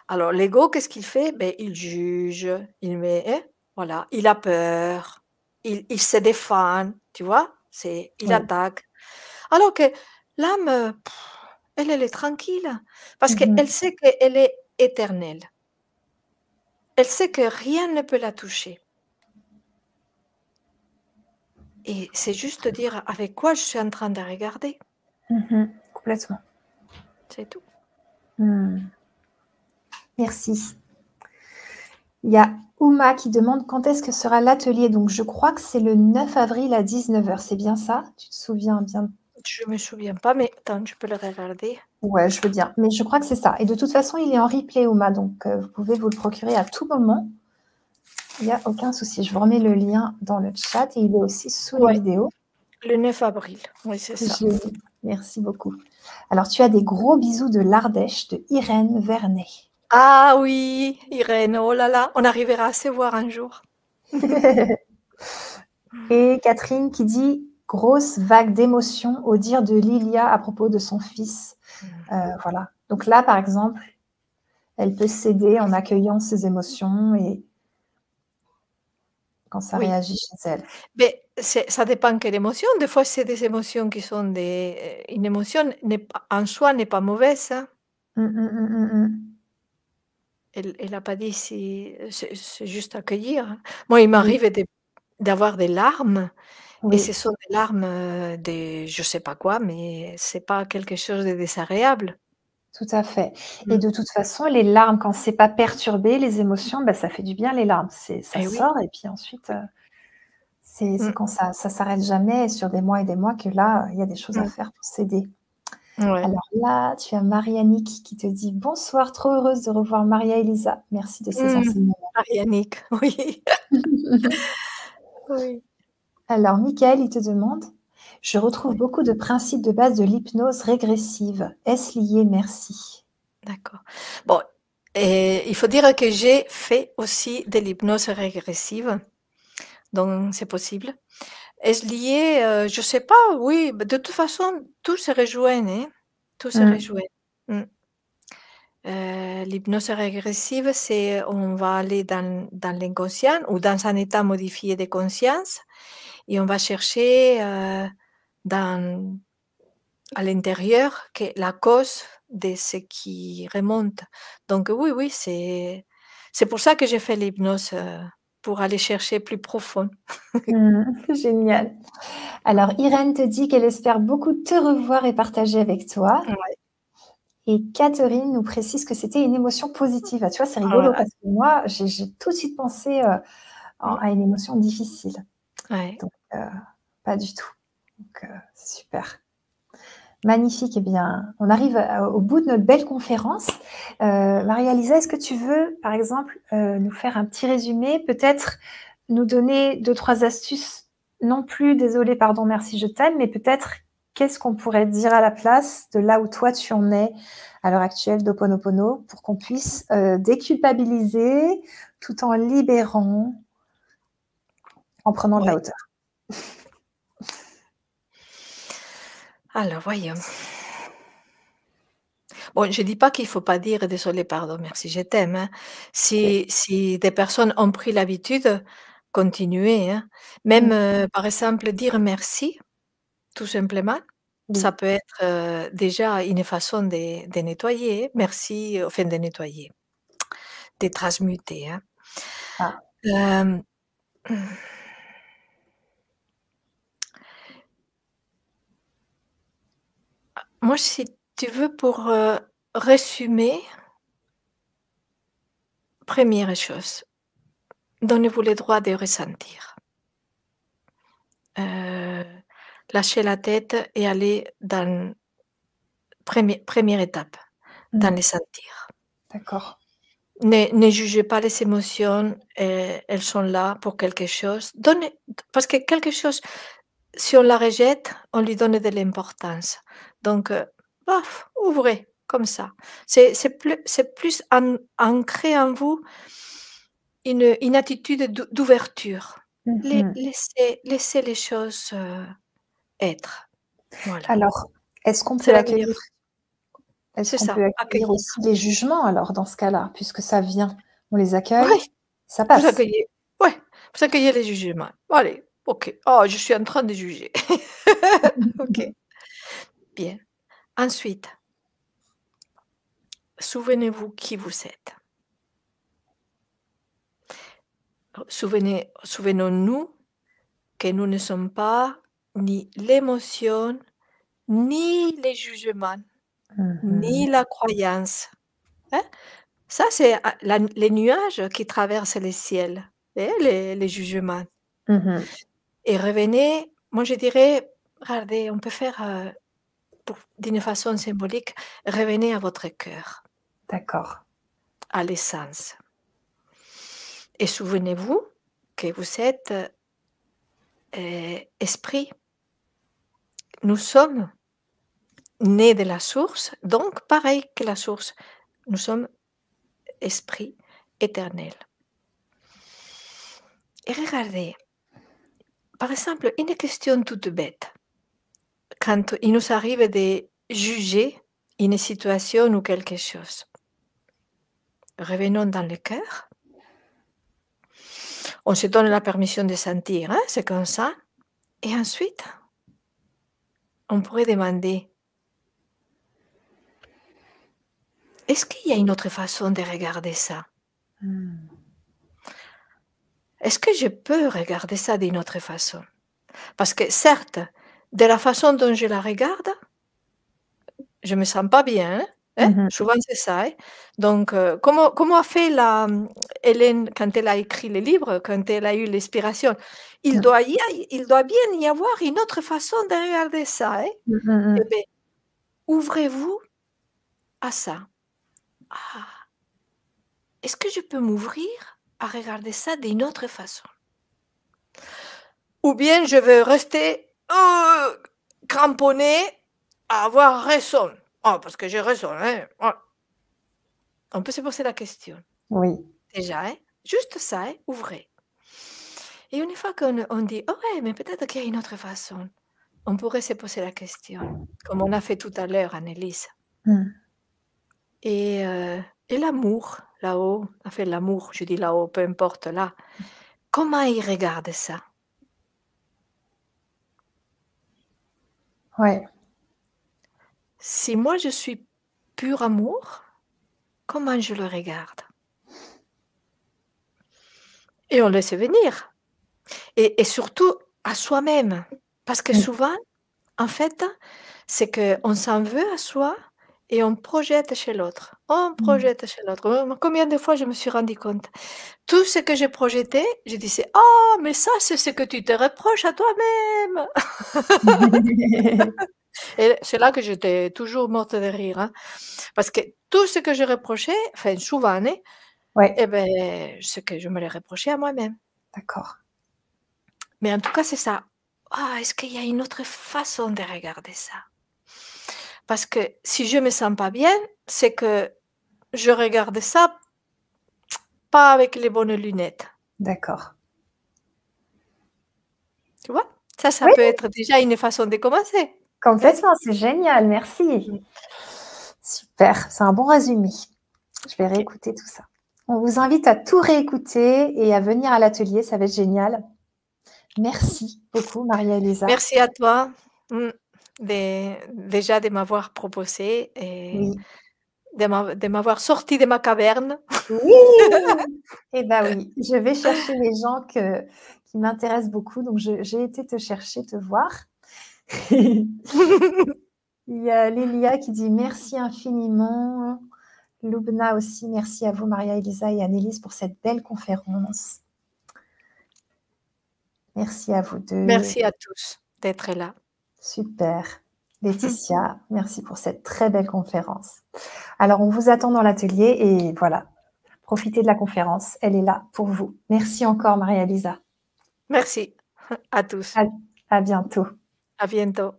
S2: Alors l'ego, qu'est-ce qu'il fait? Beh, il juge, il met voilà, il a peur, il se défend, tu vois? Il
S1: Oui.
S2: attaque. Alors que l'âme, elle, elle est tranquille parce qu'elle
S1: Mhm.
S2: sait qu'elle est éternelle. Elle sait que rien ne peut la toucher et c'est juste dire: «Avec quoi je suis en train de regarder?»
S1: Mhm. Complètement.
S2: C'est tout.
S1: Hmm. Merci. Il y a Ouma qui demande quand est-ce que sera l'atelier. Donc, je crois que c'est le 9 avril à 19h. C'est bien ça? Tu te souviens bien?
S2: Je me souviens pas, mais attends, je peux le regarder.
S1: Ouais, je veux bien. Mais je crois que c'est ça. Et de toute façon, il est en replay, Ouma. Donc, vous pouvez vous le procurer à tout moment. Il n'y a aucun souci. Je vous remets le lien dans le chat et il est aussi sous les
S2: Ouais,
S1: vidéos.
S2: le 9 avril. Oui, c'est ça.
S1: Merci beaucoup. Alors, tu as des gros bisous de l'Ardèche, de Irène Vernet.
S2: Ah oui, Irène, oh là là, on arrivera à se voir un jour.
S1: Et Catherine qui dit grosse vague d'émotions au dire de Lilia à propos de son fils. Voilà. Donc là, par exemple, elle peut s'aider en accueillant ses émotions et quand ça
S2: Oui,
S1: réagit chez elle.
S2: mais ça dépend quelle émotion. Des fois, c'est des émotions qui sont une émotion n'est pas en soi n'est pas mauvaise, hein. Elle a pas dit si c'est juste accueillir. Moi, il
S1: Oui,
S2: m'arrive d'avoir des larmes et ce
S1: oui,
S2: sont des larmes, de je sais pas quoi, mais c'est pas quelque chose de désagréable.
S1: tout à fait. Et
S2: Mmh.
S1: de toute façon, les larmes, quand c'est pas perturbé, les émotions, bah, ça fait du bien les larmes. Ça
S2: Eh oui,
S1: sort et puis ensuite,
S2: oui.
S1: c'est
S2: Mmh,
S1: quand ça s'arrête jamais sur des mois et des mois que là, il y a des choses à
S2: mmh.
S1: faire pour s'aider.
S2: Ouais.
S1: Alors là, tu as Marie-Annick qui te dit: «Bonsoir, trop heureuse de revoir Maria Elisa. Merci de ces
S2: Mmh.
S1: enseignements».
S2: Arianique, oui. Oui.
S1: Alors Mickaël, il te demande: «Je retrouve beaucoup de principes de base de l'hypnose régressive. Est-ce lié? Merci».
S2: D'accord. Bon, il faut dire que j'ai fait aussi de l'hypnose régressive, donc c'est possible. Est-ce lié? Je sais pas, oui, bah, de toute façon, tout se rejoint, hein, tout se
S1: Mmh.
S2: rejoint. Mmh. L'hypnose régressive, c'est on va aller dans l'inconscient ou dans un état modifié de conscience et on va chercher, dans à l'intérieur que la cause de ce qui remonte. Donc oui, oui, c'est pour ça que j'ai fait l'hypnose, pour aller chercher plus profond.
S1: Mmh. Génial. Alors Irène te dit qu'elle espère beaucoup te revoir et partager avec toi
S2: Ouais,
S1: et Catherine nous précise que c'était une émotion positive. Ah, tu vois, c'est rigolo
S2: voilà,
S1: parce que moi, j'ai tout de suite pensé,
S2: mmh,
S1: à une émotion difficile.
S2: ouais.
S1: Donc pas du tout. Donc c'est super. Magnifique. Eh bien, on arrive au bout de notre belle conférence. Maria-Lisa, est-ce que tu veux, par exemple, nous faire un petit résumé, peut-être nous donner 2-3 astuces, non plus désolée, pardon, merci, je t'aime, mais peut-être qu'est-ce qu'on pourrait dire à la place de là où toi tu en es à l'heure actuelle d'Ho'oponopono pour qu'on puisse déculpabiliser tout en libérant, en prenant de la
S2: Ouais.
S1: hauteur.
S2: Alors voyons. Bon, je dis pas qu'il faut pas dire: «Désolé, pardon, merci, je t'aime», hein.
S1: Oui.
S2: Si des personnes ont pris l'habitude, continuez, hein. Même,
S1: Mmh.
S2: par exemple, dire merci, tout simplement, ça
S1: Oui.
S2: peut être, déjà une façon de nettoyer. Merci, enfin de nettoyer, de transmuter, hein.
S1: Ah.
S2: Hem, moi, si tu veux, pour, résumer, première chose, donnez-vous le droit de ressentir. Heu, lâcher la tête et aller dans première étape, dans
S1: Mmh.
S2: les sentir.
S1: D'accord.
S2: Ne jugez pas les émotions, elles sont là pour quelque chose. Donnez parce que quelque chose, si on la rejette, on lui donne de l'importance. Donc, paf, ouvrez comme ça. C'est plus ancré en vous une attitude d'ouverture.
S1: Mhm.
S2: Laissez les choses, être. Voilà,
S1: Alors, est-ce qu'on
S2: c'est
S1: peut
S2: la meilleure
S1: accueillir est-ce
S2: c'est
S1: qu'on peut
S2: ça,
S1: accueillir
S2: accueillir.
S1: aussi les jugements alors dans ce cas-là? Puisque ça vient, on les accueille,
S2: Oui.
S1: ça
S2: Vous
S1: passe.
S2: accueillez ouais, vous accueillez les jugements. Allez, OK. «Oh, je suis en train de juger». OK, bien. Ensuite, souvenez-vous qui vous êtes. Souvenons-nous que nous ne sommes pas ni l'émotion, ni les jugements, ni
S1: Mhm.
S2: la croyance, hein. Ça, c'est les nuages qui traversent le ciel, et les jugements.
S1: Mhm.
S2: Et revenez, moi je dirais, regardez, on peut faire, d'une façon symbolique, revenez à votre cœur,
S1: D'accord.
S2: à l'essence. Et souvenez-vous que vous êtes, esprit. Nous sommes nés de la source, donc pareil que la source, nous sommes esprit éternel. Et regardez, par exemple, une question toute bête. Quand il nous arrive de juger une situation ou quelque chose, revenons dans le cœur. On se donne la permission de sentir, hein, c'est comme ça. Et ensuite, on pourrait demander, est-ce qu'il y a une autre façon de regarder ça?
S1: Mm.
S2: Est-ce que je peux regarder ça d'une autre façon? Parce que certes, de la façon dont je la regarde, je me sens pas bien, hein, hein,
S1: Mhm.
S2: souvent c'est ça, hein. Donc, comment a fait Hélène quand elle a écrit le livre, quand elle a eu l'inspiration?
S1: Mm.
S2: Il doit bien y avoir une autre façon de regarder ça, hein.
S1: Mm, mm,
S2: Eh
S1: mm.
S2: beh, ouvrez-vous à ça. Ah, est-ce que je peux m'ouvrir à regarder ça d'une autre façon? Ou bien je vais rester, cramponnée à avoir raison. Ah, parce que j'ai raison, hein. Ah, on peut se poser la question,
S1: Oui.
S2: déjà, hein. Juste ça, hein, ouvrez. Et une fois qu'on dit: «Oh ouais, mais peut-être qu'il y a une autre façon», on pourrait se poser la question, comme on a fait tout à l'heure, Annelise.
S1: Mm.
S2: Et l'amour, là-haut, enfin l'amour, je dis là-haut, peu importe là, comment il regarde ça?
S1: Ouais.
S2: Si moi je suis pur amour, comment je le regarde? Et on laisse venir. Et surtout à soi-même. Parce que
S1: Mm.
S2: souvent, en fait, c'est qu'on s'en veut à soi et on projette chez l'autre. On
S1: Mm.
S2: projette chez l'autre. Combien de fois je me suis rendu compte? Tout ce que j'ai projeté, je disais: «Oh, mais ça, c'est ce que tu te reproches à toi-même!» Et c'est là que j'étais toujours morte de rire, hein. Parce que tout ce que je reprochais, enfin souvent, hein,
S1: Ouais,
S2: et beh, ce que je me le reprochais à moi-même.
S1: d'accord.
S2: Mais en tout cas, c'est ça. Ah, est-ce qu'il y a une autre façon de regarder ça? Parce que si je me sens pas bien, c'est que je regarde ça pas avec les bonnes lunettes,
S1: D'accord.
S2: tu vois? Ça
S1: Oui,
S2: peut être déjà une façon de commencer, hein?
S1: complètement, c'est génial, merci.
S2: Mmh.
S1: Super, c'est un bon résumé. Je vais
S2: OK.
S1: réécouter tout ça. On vous invite à tout réécouter et à venir à l'atelier, ça va être génial. Merci beaucoup, Maria-Elisa.
S2: Merci à toi, mmh, déjà de m'avoir proposé et
S1: Oui.
S2: de m'avoir sorti de ma caverne.
S1: Oui! Eh ben oui, je vais chercher les gens qui m'intéressent beaucoup, donc j'ai été te chercher, te voir. Il y a Lélia qui dit: «Merci infiniment». Loubna aussi, merci à vous Maria-Elisa et Annelise pour cette belle conférence. Merci à vous 2.
S2: Merci à tous d'être là.
S1: Super. Laetitia, merci pour cette très belle conférence. Alors on vous attend dans l'atelier et voilà, Profitez de la conférence, elle est là pour vous. Merci encore, Maria-Lisa.
S2: Merci à tous.
S1: À bientôt.
S2: À bientôt.